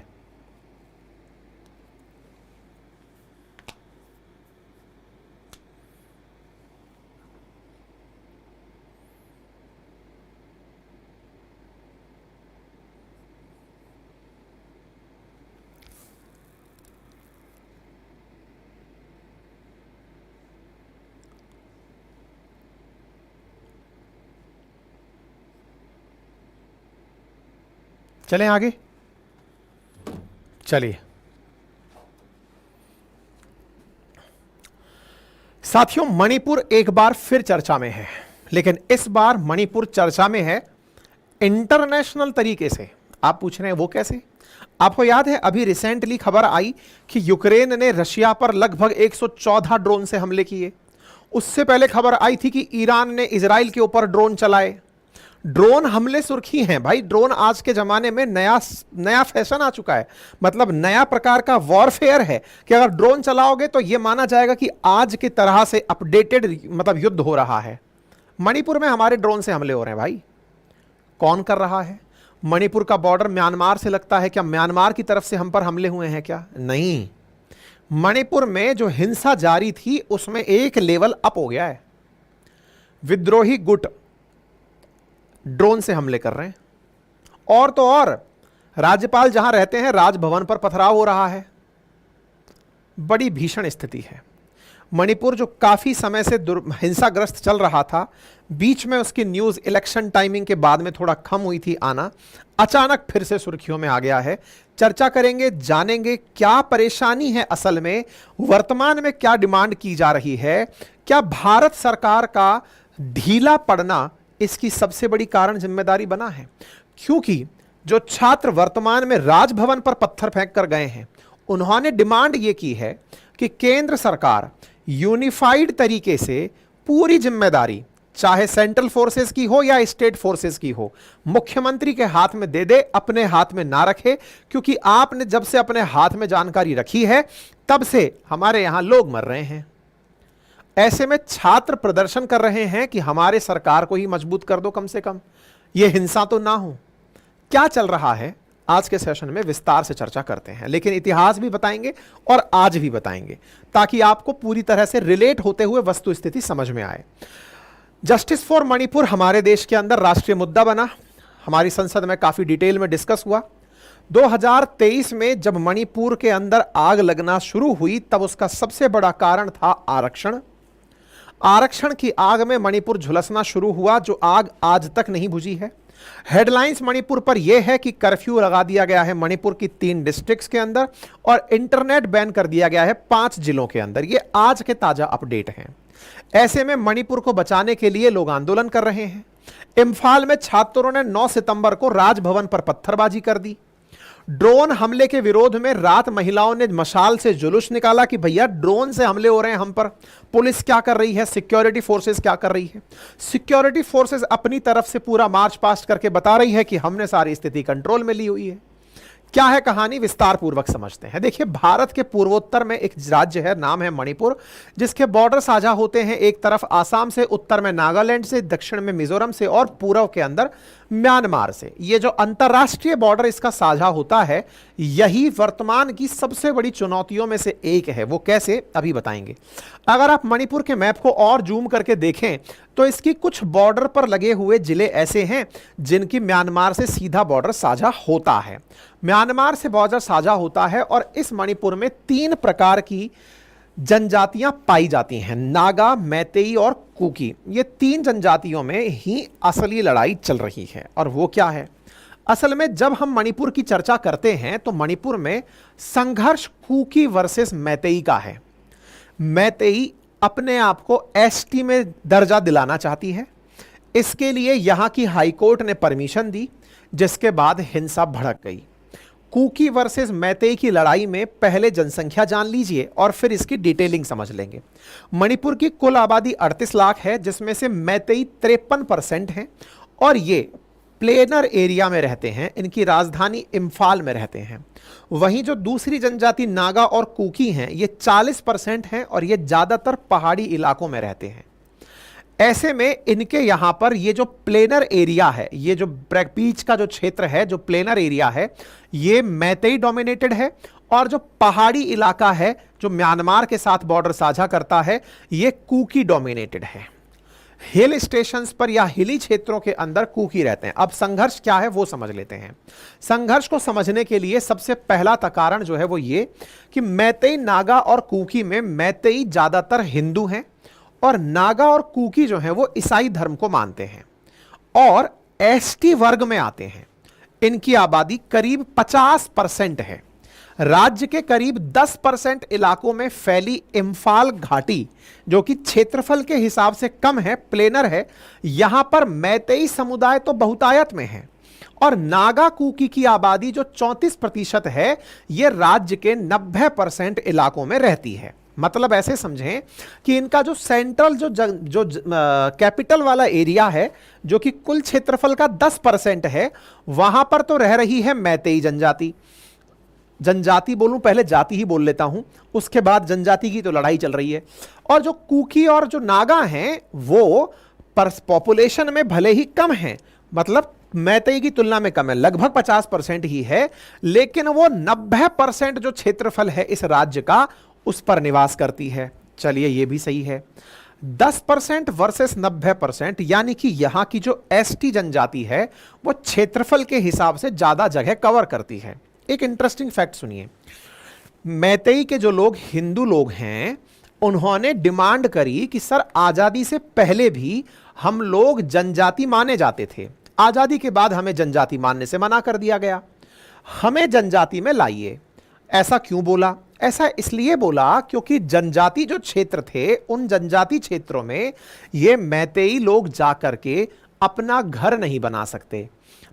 Speaker 1: चलें आगे। चलिए साथियों, मणिपुर एक बार फिर चर्चा में है, लेकिन इस बार मणिपुर चर्चा में है इंटरनेशनल तरीके से। आप पूछ रहे हैं वो कैसे? आपको याद है अभी रिसेंटली खबर आई कि यूक्रेन ने रशिया पर लगभग 114 ड्रोन से हमले किए। उससे पहले खबर आई थी कि ईरान ने इजराइल के ऊपर ड्रोन चलाए। ड्रोन हमले सुर्खी हैं भाई। ड्रोन आज के जमाने में नया फैशन आ चुका है, मतलब नया प्रकार का वॉरफेयर है कि अगर ड्रोन चलाओगे तो यह माना जाएगा कि आज की तरह से अपडेटेड मतलब युद्ध हो रहा है। मणिपुर में हमारे ड्रोन से हमले हो रहे हैं भाई। कौन कर रहा है? मणिपुर का बॉर्डर म्यांमार से लगता है। क्या म्यांमार की तरफ से हम पर हमले हुए हैं क्या? नहीं। मणिपुर में जो हिंसा जारी थी उसमें एक लेवल अप हो गया है। विद्रोही गुट ड्रोन से हमले कर रहे हैं। और तो और राज्यपाल जहां रहते हैं राजभवन पर पथराव हो रहा है। बड़ी भीषण स्थिति है। मणिपुर जो काफी समय से हिंसाग्रस्त चल रहा था, बीच में उसकी न्यूज इलेक्शन टाइमिंग के बाद में थोड़ा कम हुई थी आना, अचानक फिर से सुर्खियों में आ गया है। चर्चा करेंगे, जानेंगे क्या परेशानी है असल में, वर्तमान में क्या डिमांड की जा रही है, क्या भारत सरकार का ढीला पड़ना इसकी सबसे बड़ी कारण जिम्मेदारी बना है। क्योंकि जो छात्र वर्तमान में राजभवन पर पत्थर फेंक कर गए हैं, उन्होंने डिमांड यह की है कि केंद्र सरकार यूनिफाइड तरीके से पूरी जिम्मेदारी, चाहे सेंट्रल फोर्सेस की हो या स्टेट फोर्सेस की हो, मुख्यमंत्री के हाथ में दे दे, अपने हाथ में ना रखे। क्योंकि आपने जब से अपने हाथ में जानकारी रखी है तब से हमारे यहां लोग मर रहे हैं। ऐसे में छात्र प्रदर्शन कर रहे हैं कि हमारे सरकार को ही मजबूत कर दो, कम से कम यह हिंसा तो ना हो। क्या चल रहा है आज के सेशन में विस्तार से चर्चा करते हैं, लेकिन इतिहास भी बताएंगे और आज भी बताएंगे ताकि आपको पूरी तरह से रिलेट होते हुए वस्तु स्थिति समझ में आए। जस्टिस फॉर मणिपुर हमारे देश के अंदर राष्ट्रीय मुद्दा बना, हमारी संसद में काफी डिटेल में डिस्कस हुआ। 2023 में जब मणिपुर के अंदर आग लगना शुरू हुई तब उसका सबसे बड़ा कारण था आरक्षण। आरक्षण की आग में मणिपुर झुलसना शुरू हुआ, जो आग आज तक नहीं बुझी है। हेडलाइंस मणिपुर पर यह है कि कर्फ्यू लगा दिया गया है मणिपुर की 3 डिस्ट्रिक्ट्स के अंदर और इंटरनेट बैन कर दिया गया है 5 जिलों के अंदर। यह आज के ताजा अपडेट हैं। ऐसे में मणिपुर को बचाने के लिए लोग आंदोलन कर रहे हैं। इंफाल में छात्रों ने 9 सितंबर को राजभवन पर पत्थरबाजी कर दी। ड्रोन हमले के विरोध में रात महिलाओं ने मशाल से जुलूस निकाला कि भैया ड्रोन से हमले हो रहे हैं हम पर। पुलिस क्या कर रही है, सिक्योरिटी फोर्सेस क्या कर रही है? सिक्योरिटी फोर्सेस अपनी तरफ से पूरा मार्च पास्ट करके बता रही है कि हमने सारी स्थिति कंट्रोल में ली हुई है। क्या है कहानी, विस्तार पूर्वक समझते हैं। देखिए, भारत के पूर्वोत्तर में एक राज्य है, नाम है मणिपुर, जिसके बॉर्डर साझा होते हैं एक तरफ आसाम से, उत्तर में नागालैंड से, दक्षिण में मिजोरम से और पूर्व के अंदर म्यांमार से। ये जो अंतरराष्ट्रीय बॉर्डर इसका साझा होता है, यही वर्तमान की सबसे बड़ी चुनौतियों में से एक है। वो कैसे, अभी बताएंगे। अगर आप मणिपुर के मैप को और जूम करके देखें तो इसकी कुछ बॉर्डर पर लगे हुए जिले ऐसे हैं जिनकी म्यांमार से सीधा बॉर्डर साझा होता है। म्यांमार से बॉर्डर साझा होता है और इस मणिपुर में 3 प्रकार की जनजातियां पाई जाती हैं, नागा, मैतेई और कुकी। ये 3 जनजातियों में ही असली लड़ाई चल रही है। और वो क्या है? असल में जब हम मणिपुर की चर्चा करते हैं तो मणिपुर में संघर्ष कुकी वर्सेस मैतेई का है। मैतेई अपने आप को एसटी में दर्जा दिलाना चाहती है। इसके लिए यहां की हाईकोर्ट ने परमिशन दी, जिसके बाद हिंसा भड़क गई। कुकी वर्सेस मैतेई की लड़ाई में पहले जनसंख्या जान लीजिए और फिर इसकी डिटेलिंग समझ लेंगे। मणिपुर की कुल आबादी 38 लाख है, जिसमें से मैतेई 53% हैं और ये प्लेनर एरिया में रहते हैं। इनकी राजधानी इंफाल में रहते हैं। वहीं जो दूसरी जनजाति नागा और कुकी हैं, ये 40% हैं और ये ज्यादातर पहाड़ी इलाकों में रहते हैं। ऐसे में इनके यहां पर ये जो प्लेनर एरिया है, ये जो बीच का जो क्षेत्र है, जो प्लेनर एरिया है, ये मैतेई डोमिनेटेड है और जो पहाड़ी इलाका है जो म्यांमार के साथ बॉर्डर साझा करता है, ये कुकी डोमिनेटेड है। हिल स्टेशंस पर या हिली क्षेत्रों के अंदर कुकी रहते हैं। अब संघर्ष क्या है वो समझ लेते हैं। संघर्ष को समझने के लिए सबसे पहला कारण जो है वो ये कि मैतेई, नागा और कुकी में मैतेई ज्यादातर हिंदू हैं और नागा और कुकी जो हैं वो ईसाई धर्म को मानते हैं और एसटी वर्ग में आते हैं। इनकी आबादी करीब 50% है। राज्य के करीब 10% इलाकों में फैली इंफाल घाटी, जो कि क्षेत्रफल के हिसाब से कम है, प्लेनर है, यहां पर मैतेई समुदाय तो बहुतायत में है और नागा कुकी की आबादी जो 34% है, यह राज्य के 90% इलाकों में रहती है। मतलब ऐसे समझें कि इनका जो सेंट्रल जो कैपिटल वाला एरिया है, जो कि कुल क्षेत्रफल का 10% है, वहां पर तो रह रही है मैतेई जनजाति। जनजाति बोलूं, पहले जाति ही बोल लेता हूं, उसके बाद जनजाति की तो लड़ाई चल रही है। और जो कुकी और जो नागा हैं वो पॉपुलेशन में भले ही कम हैं, मतलब मैतेई की तुलना में कम है, लगभग 50% ही है, लेकिन वो 90% जो क्षेत्रफल है इस राज्य का, उस पर निवास करती है। चलिए ये भी सही है। 10% वर्सेस 90%, यानी कि यहां की जो एसटी जनजाति है वो क्षेत्रफल के हिसाब से ज्यादा जगह कवर करती है। एक इंटरेस्टिंग फैक्ट सुनिए, मैतेई के जो लोग हिंदू लोग हैं, उन्होंने डिमांड करी कि सर आजादी से पहले भी हम लोग जनजाति माने जाते थे, आजादी के बाद हमें जनजाति मानने से मना कर दिया गया, हमें जनजाति में लाइए। ऐसा क्यों बोला? ऐसा इसलिए बोला क्योंकि जनजाति जो क्षेत्र थे, उन जनजाति क्षेत्रों में ये मैतेई लोग जाकर के अपना घर नहीं बना सकते।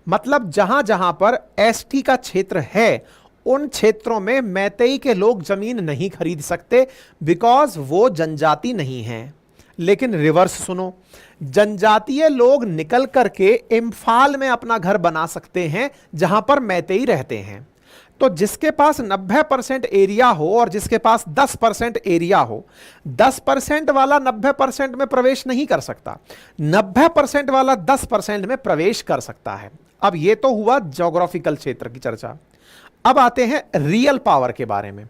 Speaker 1: मतलब जहां जहां पर एसटी का क्षेत्र है, उन क्षेत्रों में मैतेई के लोग जमीन नहीं खरीद सकते, बिकॉज वो जनजाति नहीं है। लेकिन रिवर्स सुनो, जनजातीय लोग निकल करके इम्फाल में अपना घर बना सकते हैं जहां पर मैतेई रहते हैं। तो जिसके पास 90% एरिया हो और जिसके पास 10% एरिया हो, 10% वाला 90% में प्रवेश नहीं कर सकता, 90% वाला 10% में प्रवेश कर सकता है। अब ये तो हुआ ज्योग्राफिकल क्षेत्र की चर्चा। अब आते हैं रियल पावर के बारे में।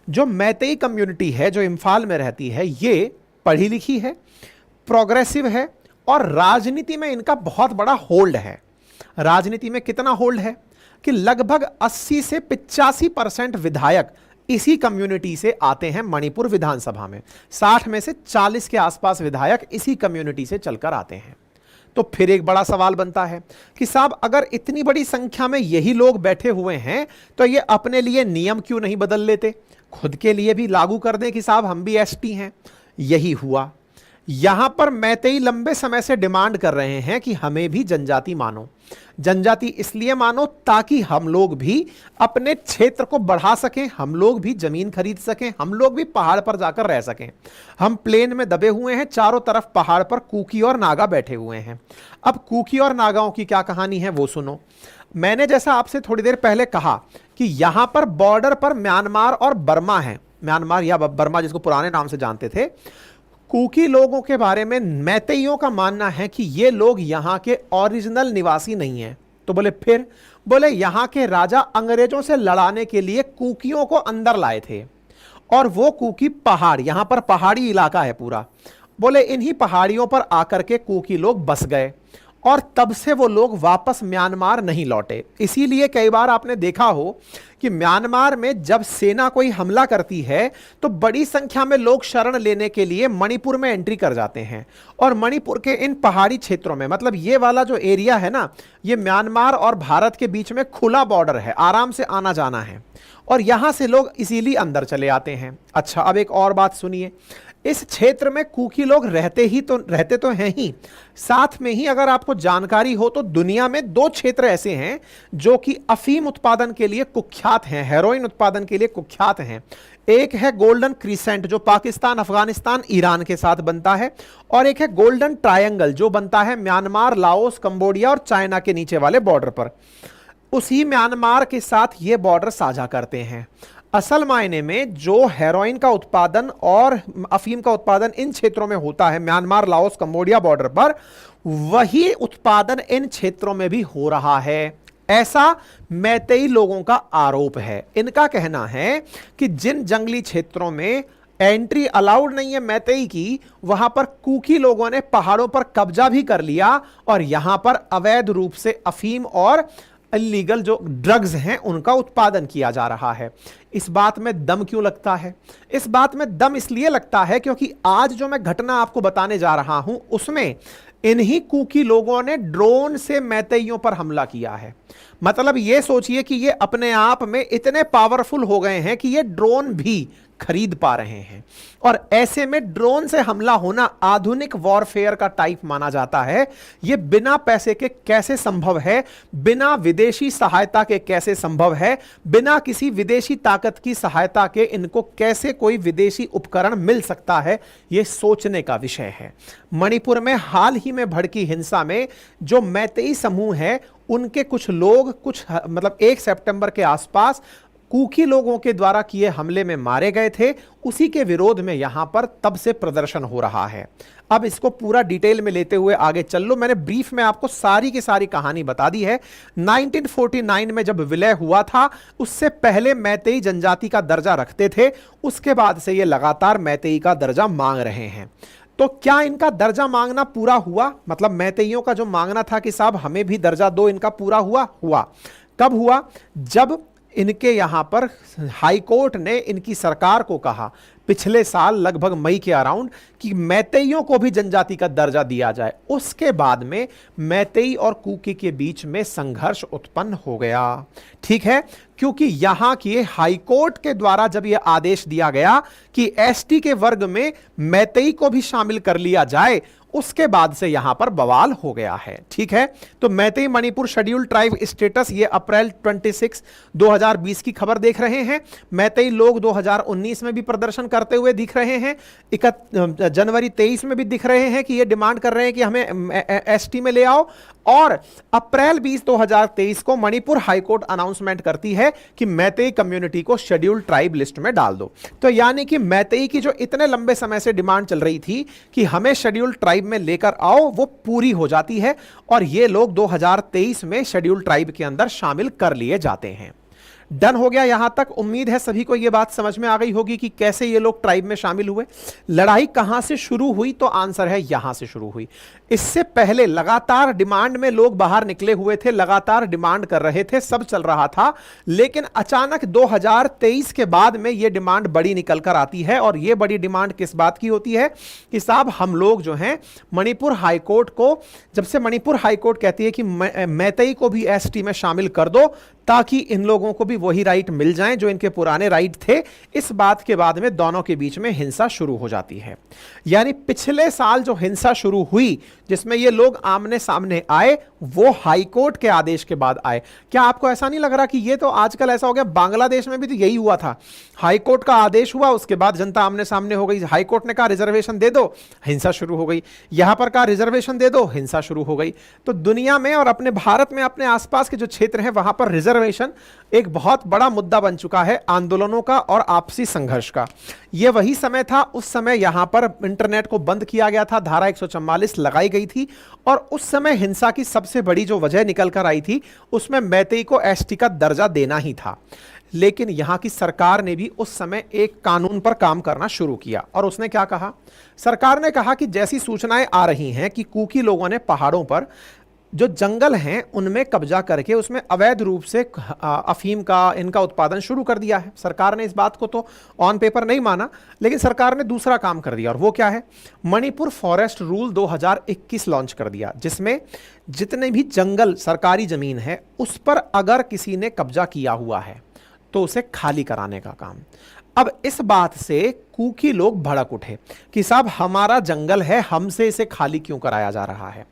Speaker 1: जो मैतेई कम्युनिटी है जो इम्फाल में रहती है, ये पढ़ी लिखी है, प्रोग्रेसिव है और राजनीति में इनका बहुत बड़ा होल्ड है। राजनीति में कितना होल्ड है कि लगभग 80 से 85% विधायक इसी कम्युनिटी से आते हैं मणिपुर विधानसभा में। 60 में से 40 के आसपास विधायक इसी कम्युनिटी से चलकर आते हैं। तो फिर एक बड़ा सवाल बनता है कि साहब अगर इतनी बड़ी संख्या में यही लोग बैठे हुए हैं, तो ये अपने लिए नियम क्यों नहीं बदल लेते, खुद के लिए भी लागू कर दें कि साहब हम भी एसटी हैं। यही हुआ। यहां पर मैतेई लंबे समय से डिमांड कर रहे हैं कि हमें भी जनजाति मानो। जनजाति इसलिए मानो ताकि हम लोग भी अपने क्षेत्र को बढ़ा सकें, हम लोग भी जमीन खरीद सकें, हम लोग भी पहाड़ पर जाकर रह सकें। हम प्लेन में दबे हुए हैं, चारों तरफ पहाड़ पर कुकी और नागा बैठे हुए हैं। अब कुकी और नागाओं की क्या कहानी है वो सुनो। मैंने जैसा आपसे थोड़ी देर पहले कहा कि यहां पर बॉर्डर पर म्यांमार और बर्मा है, म्यांमार या बर्मा जिसको पुराने नाम से जानते थे। कुकी लोगों के बारे में मैतेइयों का मानना है कि ये लोग यहां के ओरिजिनल निवासी नहीं हैं। तो बोले यहां के राजा अंग्रेजों से लड़ाने के लिए कुकियों को अंदर लाए थे, और वो कुकी पहाड़, यहां पर पहाड़ी इलाका है पूरा, बोले इन्हीं पहाड़ियों पर आकर के कुकी लोग बस गए, और तब से वो लोग वापस म्यांमार नहीं लौटे। इसीलिए कई बार आपने देखा हो कि म्यांमार में जब सेना कोई हमला करती है तो बड़ी संख्या में लोग शरण लेने के लिए मणिपुर में एंट्री कर जाते हैं। और मणिपुर के इन पहाड़ी क्षेत्रों में, मतलब ये वाला जो एरिया है ना, ये म्यांमार और भारत के बीच में खुला बॉर्डर है, आराम से आना जाना है, और यहां से लोग इसीलिए अंदर चले आते हैं। अच्छा, अब एक और बात सुनिए, इस क्षेत्र में कुकी लोग रहते तो हैं ही, साथ में ही अगर आपको जानकारी हो तो दुनिया में 2 क्षेत्र ऐसे हैं जो कि अफीम उत्पादन के लिए कुख्यात हैं, हेरोइन उत्पादन के लिए कुख्यात हैं। एक है गोल्डन क्रीसेंट जो पाकिस्तान, अफगानिस्तान, ईरान के साथ बनता है, और एक है गोल्डन ट्रायंगल जो बनता है म्यांमार, लाओस, कंबोडिया और चाइना के नीचे वाले बॉर्डर पर। उसी म्यांमार के साथ ये बॉर्डर साझा करते हैं। असल मायने में जो हेरोइन का उत्पादन और अफीम का उत्पादन इन क्षेत्रों में होता है, म्यांमार, लाओस, कंबोडिया बॉर्डर पर, वही उत्पादन इन क्षेत्रों में भी हो रहा है। ऐसा मैतेई लोगों का आरोप है। इनका कहना है कि जिन जंगली क्षेत्रों में एंट्री अलाउड नहीं है मैतेई की, वहां पर कुकी लोगों ने पहाड़ों पर कब्जा भी कर लिया, और यहां पर अवैध रूप से अफीम और इलीगल जो ड्रग्स हैं उनका उत्पादन किया जा रहा है। इस बात में दम क्यों लगता है? इस बात में दम इसलिए लगता है क्योंकि आज जो मैं घटना आपको बताने जा रहा हूं उसमें इन्हीं कुकी लोगों ने ड्रोन से मैतेइयों पर हमला किया है। मतलब ये सोचिए कि ये अपने आप में इतने पावरफुल हो गए हैं कि ये ड्रोन भी खरीद पा रहे हैं। और ऐसे में ड्रोन से हमला होना आधुनिक वॉरफेयर का टाइप माना जाता है। यह बिना पैसे के कैसे संभव है, बिना विदेशी सहायता के कैसे संभव है, बिना किसी विदेशी ताकत की सहायता के इनको कैसे कोई विदेशी उपकरण मिल सकता है, यह सोचने का विषय है। मणिपुर में हाल ही में भड़की हिंसा में जो मैतेई समूह है, उनके कुछ लोग मतलब 1 सितंबर के आसपास कुकी लोगों के द्वारा किए हमले में मारे गए थे। उसी के विरोध में यहां पर तब से प्रदर्शन हो रहा है। अब इसको पूरा डिटेल में लेते हुए आगे चल लो। मैंने ब्रीफ में आपको सारी की सारी कहानी बता दी है। 1949 में जब विलय हुआ था, उससे पहले मैतेई जनजाति का दर्जा रखते थे। उसके बाद से ये लगातार मैतेई का दर्जा मांग रहे हैं। तो क्या इनका दर्जा मांगना पूरा हुआ? मतलब मैतेइयों का जो मांगना था कि साहब हमें भी दर्जा दो, इनका पूरा हुआ। कब हुआ? जब इनके यहां पर हाई कोर्ट ने इनकी सरकार को कहा पिछले साल लगभग मई के अराउंड कि मैतेइयों को भी जनजाति का दर्जा दिया जाए। उसके बाद में मैतेई और कुकी के बीच में संघर्ष उत्पन्न हो गया। ठीक है, क्योंकि यहां की हाई कोर्ट के द्वारा जब यह आदेश दिया गया कि एसटी के वर्ग में मैतेई को भी शामिल कर लिया जाए, उसके बाद से यहां पर बवाल हो गया है। ठीक है, तो Meitei Manipur scheduled tribe status, ये अप्रैल 26, 2020 की खबर देख रहे हैं। मैतेई लोग 2019 में भी प्रदर्शन करते हुए दिख रहे हैं। जनवरी 23 में भी दिख रहे हैं कि ये डिमांड कर रहे हैं कि हमें एसटी में ले आओ। और अप्रैल 20, 2023 को मणिपुर हाईकोर्ट अनाउंसमेंट करती है कि मैतेई कम्युनिटी को शेड्यूल्ड ट्राइब लिस्ट में डाल दो। तो यानी कि मैतेई की जो इतने लंबे समय से डिमांड चल रही थी कि हमें शेड्यूल्ड ट्राइब में लेकर आओ, वो पूरी हो जाती है और ये लोग 2023 में शेड्यूल्ड ट्राइब के अंदर शामिल कर लिए जाते हैं। डन हो गया यहां तक। उम्मीद है सभी को यह बात समझ में आ गई होगी कि कैसे ये लोग ट्राइब में शामिल हुए। लड़ाई कहां से शुरू हुई? तो आंसर है यहां से शुरू हुई। इससे पहले लगातार डिमांड में लोग बाहर निकले हुए थे, लगातार डिमांड कर रहे थे, सब चल रहा था। लेकिन अचानक 2023 के बाद में यह डिमांड बड़ी निकल कर आती है। और यह बड़ी डिमांड किस बात की होती है कि साहब हम लोग जो हैं मणिपुर हाईकोर्ट को, जब से मणिपुर हाईकोर्ट कहती है कि मैतेई को भी एसटी में शामिल कर दो ताकि इन लोगों को भी वही राइट मिल जाएं जो इनके पुराने राइट थे, इस बात के बाद में दोनों के बीच में हिंसा शुरू हो जाती है। यानी पिछले साल जो हिंसा शुरू हुई जिसमें ये लोग आमने सामने आए, वो हाईकोर्ट के आदेश के बाद आए। क्या आपको ऐसा नहीं लग रहा कि ये तो आजकल ऐसा हो गया? बांग्लादेश में भी तो यही हुआ था। हाईकोर्ट का आदेश हुआ, उसके बाद जनता आमने सामने हो गई। हाईकोर्ट ने कहा रिजर्वेशन दे दो, हिंसा शुरू हो गई। यहां पर कहा रिजर्वेशन दे दो, हिंसा शुरू हो गई। तो दुनिया में और अपने भारत में अपने आसपास के जो क्षेत्र हैं वहां पर रिजर्वेशन एक बहुत बड़ा मुद्दा बन चुका है आंदोलनों का और आपसी संघर्ष का। यह वही समय था, उस समय यहां पर इंटरनेट को बंद किया गया था, धारा 144 लगाई गई थी और उस समय हिंसा की सबसे बड़ी जो वजह निकल कर आई थी उसमें मैतेई को एसटी का दर्जा देना ही था। लेकिन यहां की सरकार ने भी उस समय एक कानून पर काम करना शुरू किया और उसने क्या कहा? सरकार ने कहा कि जैसी सूचनाएं आ रही हैं कि कुकी लोगों ने पहाड़ों पर जो जंगल हैं उनमें कब्जा करके उसमें अवैध रूप से अफीम का इनका उत्पादन शुरू कर दिया है। सरकार ने इस बात को तो ऑन पेपर नहीं माना, लेकिन सरकार ने दूसरा काम कर दिया और वो क्या है? मणिपुर फॉरेस्ट रूल 2021 लॉन्च कर दिया, जिसमें जितने भी जंगल सरकारी जमीन है उस पर अगर किसी ने कब्जा किया हुआ है तो उसे खाली कराने का काम। अब इस बात से कुकी लोग भड़क उठे कि साहब हमारा जंगल है, हमसे इसे खाली क्यों कराया जा रहा है?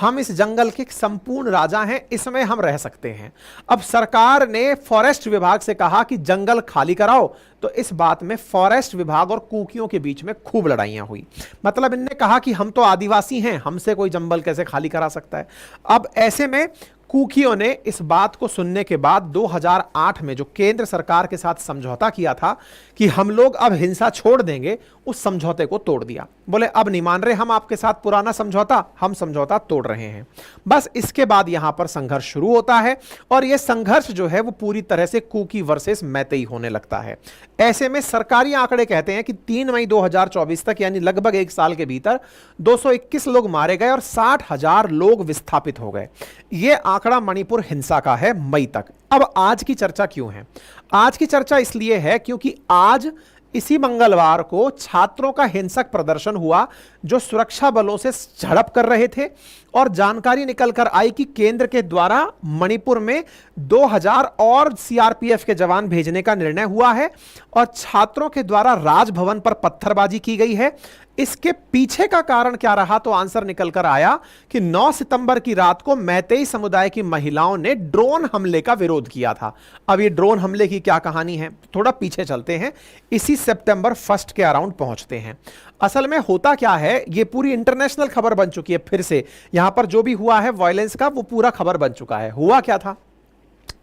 Speaker 1: हम इस जंगल के संपूर्ण राजा हैं, इसमें हम रह सकते हैं। अब सरकार ने फॉरेस्ट विभाग से कहा कि जंगल खाली कराओ, तो इस बात में फॉरेस्ट विभाग और कुकियों के बीच में खूब लड़ाइयां हुई। मतलब इनने कहा कि हम तो आदिवासी हैं, हमसे कोई जंगल कैसे खाली करा सकता है? अब ऐसे में कुकियों ने इस बात को सुनने के बाद 2008 में जो केंद्र सरकार के साथ समझौता किया था कि हम लोग अब हिंसा छोड़ देंगे, उस समझौते को तोड़ दिया। बोले अब नहीं मान रहे हम आपके साथ पुराना समझौता, हम समझौता तोड़ रहे हैं। बस इसके बाद यहां पर संघर्ष शुरू होता है और यह संघर्ष जो है वो पूरी तरह से कुकी वर्सेस मैतेई होने लगता है। ऐसे में सरकारी आंकड़े कहते हैं कि 3 मई 2024 तक, यानी लगभग 1 साल के भीतर 221 लोग मारे गए और 60,000 लोग विस्थापित हो गए। यह आंकड़ा मणिपुर हिंसा का है मई तक। अब आज की चर्चा क्यों है? आज की चर्चा इसलिए है क्योंकि आज इसी मंगलवार को छात्रों का हिंसक प्रदर्शन हुआ जो सुरक्षा बलों से झड़प कर रहे थे और जानकारी निकलकर आई कि केंद्र के द्वारा मणिपुर में 2000 और सीआरपीएफ के जवान भेजने का निर्णय हुआ है और छात्रों के द्वारा राजभवन पर पत्थरबाजी की गई है। इसके पीछे का कारण क्या रहा, तो आंसर निकलकर आया कि 9 सितंबर की रात को मैतेई समुदाय की महिलाओं ने ड्रोन हमले का विरोध किया था। अब ये ड्रोन हमले की क्या कहानी है, थोड़ा पीछे चलते हैं, इसी सितंबर 1 के अराउंड पहुंचते हैं। असल में होता क्या है, ये पूरी इंटरनेशनल खबर बन चुकी है। फिर से यहां पर जो भी हुआ है वायलेंस का, वो पूरा खबर बन चुका है। हुआ क्या था,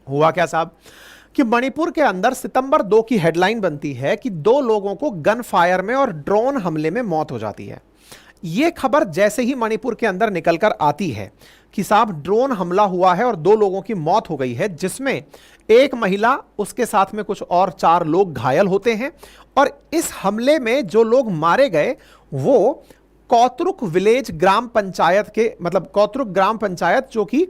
Speaker 1: हुआ क्या साहब, कि मणिपुर के अंदर सितंबर 2 की हेडलाइन बनती है कि 2 लोगों को गन फायर में और ड्रोन हमले में मौत हो जाती है। यह खबर जैसे ही मणिपुर के अंदर निकलकर आती है कि साहब ड्रोन हमला हुआ है और 2 लोगों की मौत हो गई है, जिसमें एक महिला, उसके साथ में कुछ और 4 लोग घायल होते हैं। और इस हमले में जो लोग मारे गए वो कौतरुक विलेज ग्राम पंचायत के, मतलब कौतरुक ग्राम पंचायत जो कि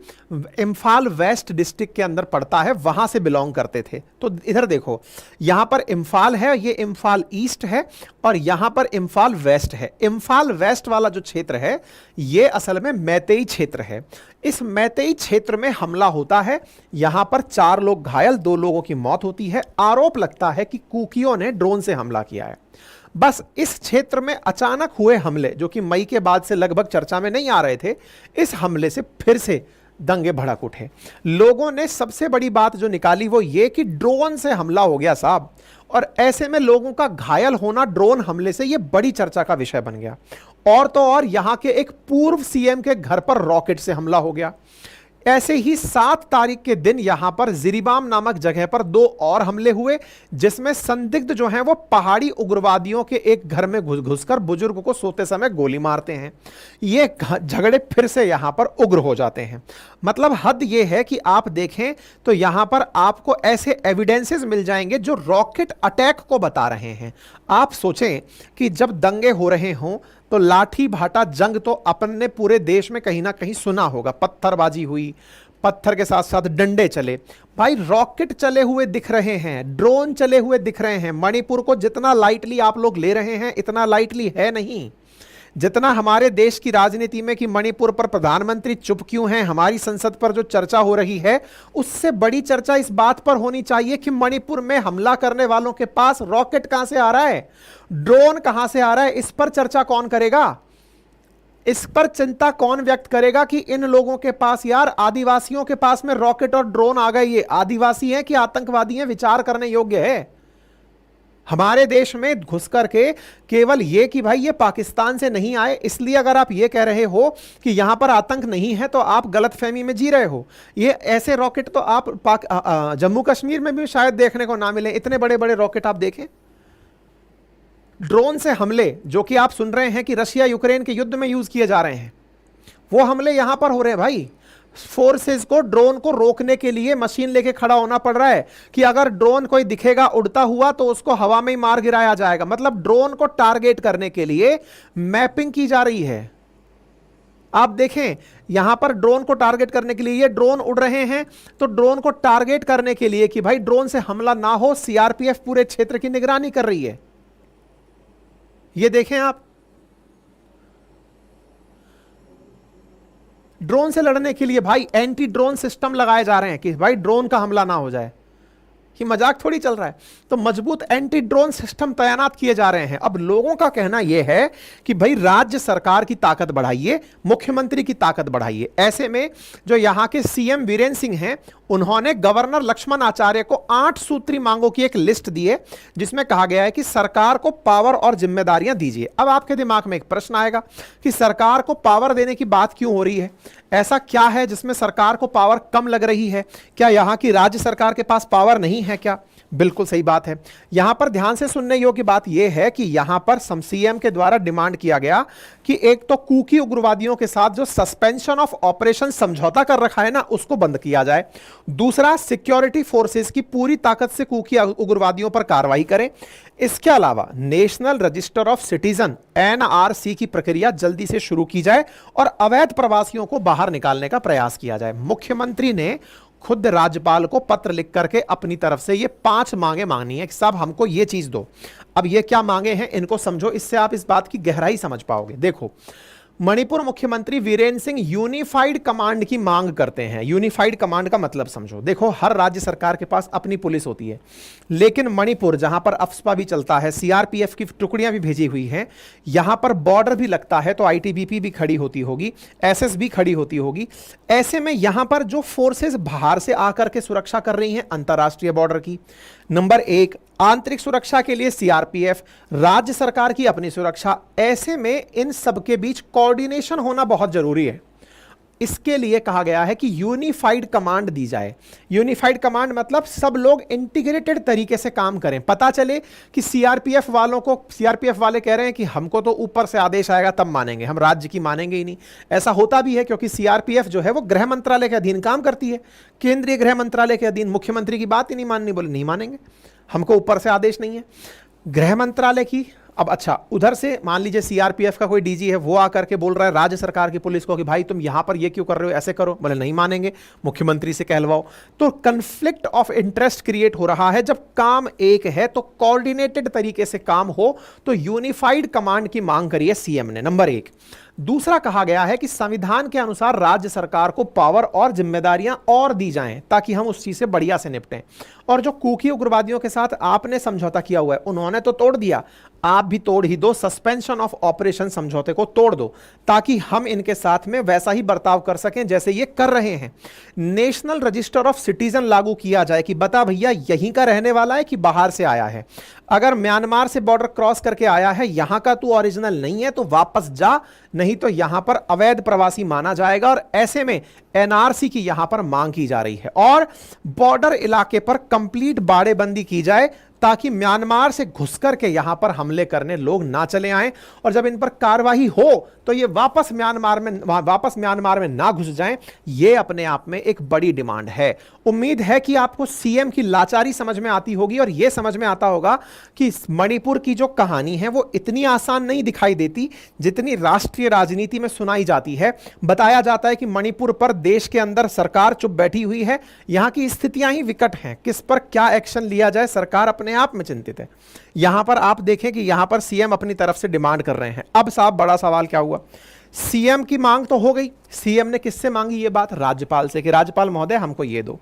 Speaker 1: इम्फाल वेस्ट डिस्ट्रिक्ट के अंदर पड़ता है, वहां से बिलोंग करते थे। तो इधर देखो, यहां पर इम्फाल है, ये इम्फाल ईस्ट है और यहां पर इम्फाल वेस्ट है। इम्फाल वेस्ट वाला जो क्षेत्र है ये असल में मैतेई क्षेत्र है। इस मैतेई क्षेत्र में हमला होता है, यहां पर 4 लोग घायल, 2 लोगों की मौत होती है। आरोप लगता है कि कुकियों ने ड्रोन से हमला किया है। बस इस क्षेत्र में अचानक हुए हमले, जो कि मई के बाद से लगभग चर्चा में नहीं आ रहे थे, इस हमले से फिर से दंगे भड़क उठे। लोगों ने सबसे बड़ी बात जो निकाली वो ये कि ड्रोन से हमला हो गया साहब, और ऐसे में लोगों का घायल होना ड्रोन हमले से, ये बड़ी चर्चा का विषय बन गया। और तो और यहां के एक पूर्व सीएम के घर पर रॉकेट से हमला हो गया। ऐसे ही 7 तारीख के दिन यहां पर जिरीबाम नामक जगह पर 2 और हमले हुए, जिसमें संदिग्ध जो हैं वो पहाड़ी उग्रवादियों के एक घर में घुसकर बुजुर्ग को सोते समय गोली मारते हैं। ये झगड़े फिर से यहां पर उग्र हो जाते हैं। मतलब हद ये है कि आप देखें तो यहां पर आपको ऐसे एविडेंसेस मिल जाएंगे जो रॉकेट अटैक को बता रहे हैं। आप सोचें कि जब दंगे हो रहे हों तो लाठी भाटा जंग तो अपन ने पूरे देश में कहीं ना कहीं सुना होगा। पत्थरबाजी हुई, पत्थर के साथ साथ डंडे चले। भाई रॉकेट चले हुए दिख रहे हैं, ड्रोन चले हुए दिख रहे हैं। मणिपुर को जितना लाइटली आप लोग ले रहे हैं, इतना लाइटली है नहीं। जितना हमारे देश की राजनीति में कि मणिपुर पर प्रधानमंत्री चुप क्यों हैं, हमारी संसद पर जो चर्चा हो रही है, उससे बड़ी चर्चा इस बात पर होनी चाहिए कि मणिपुर में हमला करने वालों के पास रॉकेट कहां से आ रहा है, ड्रोन कहां से आ रहा है। इस पर चर्चा कौन करेगा, इस पर चिंता कौन व्यक्त करेगा कि इन लोगों के पास, यार आदिवासियों के पास में रॉकेट और ड्रोन आ गए। ये आदिवासी हैं कि आतंकवादी हैं, विचार करने योग्य है। हमारे देश में घुस करके केवल ये कि भाई ये पाकिस्तान से नहीं आए, इसलिए अगर आप ये कह रहे हो कि यहां पर आतंक नहीं है तो आप गलतफहमी में जी रहे हो। ये ऐसे रॉकेट तो आप जम्मू कश्मीर में भी शायद देखने को ना मिले। इतने बड़े बड़े रॉकेट आप देखें। ड्रोन से हमले जो कि आप सुन रहे हैं कि रशिया यूक्रेन के युद्ध में यूज किए जा रहे हैं, वो हमले यहां पर हो रहे हैं। भाई फोर्सेस को ड्रोन को रोकने के लिए मशीन लेके खड़ा होना पड़ रहा है कि अगर ड्रोन कोई दिखेगा उड़ता हुआ तो उसको हवा में ही मार गिराया जाएगा। मतलब ड्रोन को टारगेट करने के लिए मैपिंग की जा रही है। आप देखें यहां पर ड्रोन को टारगेट करने के लिए ये ड्रोन उड़ रहे हैं, तो ड्रोन को टारगेट करने के लिए कि भाई ड्रोन से हमला ना हो, सीआरपीएफ पूरे क्षेत्र की निगरानी कर रही है। ये देखें आप, ड्रोन से लड़ने के लिए भाई एंटी ड्रोन सिस्टम लगाए जा रहे हैं कि भाई ड्रोन का हमला ना हो जाए। कि मजाक थोड़ी चल रहा है। तो मजबूत एंटी ड्रोन सिस्टम तैनात किए जा रहे हैं। अब लोगों का कहना यह है कि भाई राज्य सरकार की ताकत बढ़ाइए, मुख्यमंत्री की ताकत बढ़ाइए। ऐसे में जो यहां के सीएम वीरेंद्र सिंह हैं, उन्होंने गवर्नर लक्ष्मण आचार्य को 8 सूत्री मांगों की एक लिस्ट दी है, जिसमें कहा गया है कि सरकार को पावर और जिम्मेदारियां दीजिए। अब आपके दिमाग में एक प्रश्न आएगा कि सरकार को पावर देने की बात क्यों हो रही है? ऐसा क्या है जिसमें सरकार को पावर कम लग रही है? क्या यहां की राज्य सरकार के पास पावर नहीं है क्या? बिल्कुल सही बात है। यहां पर ध्यान से सुनने योग्य बात यह है कि यहां पर सीएम के द्वारा डिमांड किया गया कि एक तो कुकी उग्रवादियों के साथ जो सस्पेंशन ऑफ ऑपरेशन समझौता कर रखा है ना, उसको बंद किया जाए। दूसरा, सिक्योरिटी फोर्सेस की पूरी ताकत से कुकी उग्रवादियों पर कार्रवाई करें। इसके अलावा national register of citizen NRC की प्रक्रिया जल्दी से शुरू की जाए और अवैध प्रवासियों को बाहर निकालने का प्रयास किया जाए। मुख्यमंत्री ने खुद राज्यपाल को पत्र लिख करके अपनी तरफ से ये 5 मांगे मांगनी है कि साहब हमको ये चीज दो। अब ये क्या मांगे हैं इनको समझो, इससे आप इस बात की गहराई समझ पाओगे। देखो, मणिपुर मुख्यमंत्री वीरेंद्र सिंह यूनिफाइड कमांड की मांग करते हैं। यूनिफाइड कमांड का मतलब समझो। देखो, हर राज्य सरकार के पास अपनी पुलिस होती है, लेकिन मणिपुर जहां पर अफस्पा भी चलता है, सीआरपीएफ की टुकड़ियां भी भेजी हुई हैं, यहां पर बॉर्डर भी लगता है तो आईटीबीपी भी खड़ी होती होगी, एसएस भी खड़ी होती होगी। ऐसे में यहां पर जो फोर्सेस बाहर से आकर के सुरक्षा कर रही हैं अंतरराष्ट्रीय बॉर्डर की, नंबर 1 आंतरिक सुरक्षा के लिए सीआरपीएफ, राज्य सरकार की अपनी सुरक्षा, ऐसे में इन सबके बीच कोऑर्डिनेशन होना बहुत जरूरी है। इसके लिए कहा गया है कि यूनिफाइड कमांड दी जाए। यूनिफाइड कमांड मतलब सब लोग इंटीग्रेटेड तरीके से काम करें। पता चले कि सीआरपीएफ वाले कह रहे हैं कि हमको तो ऊपर से आदेश आएगा तब मानेंगे, हम राज्य की मानेंगे ही नहीं। ऐसा होता भी है क्योंकि सीआरपीएफ जो है वो गृह मंत्रालय के अधीन काम करती है, केंद्रीय गृह मंत्रालय के अधीन। मुख्यमंत्री की बात ही नहीं माननी, बोले नहीं मानेंगे, हमको ऊपर से आदेश नहीं है गृह मंत्रालय की। अब अच्छा, उधर से मान लीजिए सीआरपीएफ का कोई डीजी है, वो आकर के बोल रहा है राज्य सरकार की पुलिस को कि भाई तुम यहां पर ये क्यों कर रहे हो, ऐसे करो, बोले नहीं मानेंगे, मुख्यमंत्री से कहलवाओ। तो कन्फ्लिक्ट ऑफ इंटरेस्ट क्रिएट हो रहा है। जब काम एक है तो कोऑर्डिनेटेड तरीके से काम हो, तो यूनिफाइड कमांड की मांग करी है सीएम ने, नंबर 1। दूसरा कहा गया है कि संविधान के अनुसार राज्य सरकार को पावर और जिम्मेदारियां और दी जाएं ताकि हम उस चीज से बढ़िया से निपटें। और जो कुकी उग्रवादियों के साथ आपने समझौता किया हुआ है, उन्होंने तो तोड़ दिया, आप भी तोड़ ही दो। सस्पेंशन ऑफ ऑपरेशन समझौते को तोड़ दो ताकि हम इनके साथ में वैसा ही बर्ताव कर सकें जैसे ये कर रहे हैं। नेशनल रजिस्टर ऑफ सिटीजन लागू किया जाए कि बता भैया यहीं का रहने वाला है कि बाहर से आया है। अगर म्यांमार से बॉर्डर क्रॉस करके आया है, यहां का तू ओरिजिनल नहीं है तो वापस जा, नहीं तो यहां पर अवैध प्रवासी माना जाएगा। और ऐसे में एनआरसी की यहां पर मांग की जा रही है। और बॉर्डर इलाके पर कंप्लीट बाड़ेबंदी की जाए ताकि म्यांमार से घुस करके यहां पर हमले करने लोग ना चले आएं, और जब इन पर कार्रवाई हो तो ये वापस म्यांमार में ना घुस जाएं। ये अपने आप में एक बड़ी डिमांड है। उम्मीद है कि आपको सीएम की लाचारी समझ में आती होगी और यह समझ में आता होगा कि मणिपुर की जो कहानी है वो इतनी आसान नहीं दिखाई देती जितनी राष्ट्रीय राजनीति में सुनाई जाती है। बताया जाता है कि मणिपुर पर देश के अंदर सरकार चुप बैठी हुई है, यहां की स्थितियां ही विकट हैं, किस पर क्या एक्शन लिया जाए सरकार अपने आप में चिंतित है। यहां पर आप देखें कि यहां पर सीएम अपनी तरफ से डिमांड कर रहे हैं। अब साहब बड़ा सवाल क्या हुआ, सीएम की मांग तो हो गई, सीएम ने किससे मांगी ये बात, राज्यपाल से, कि राज्यपाल महोदय हमको ये दो।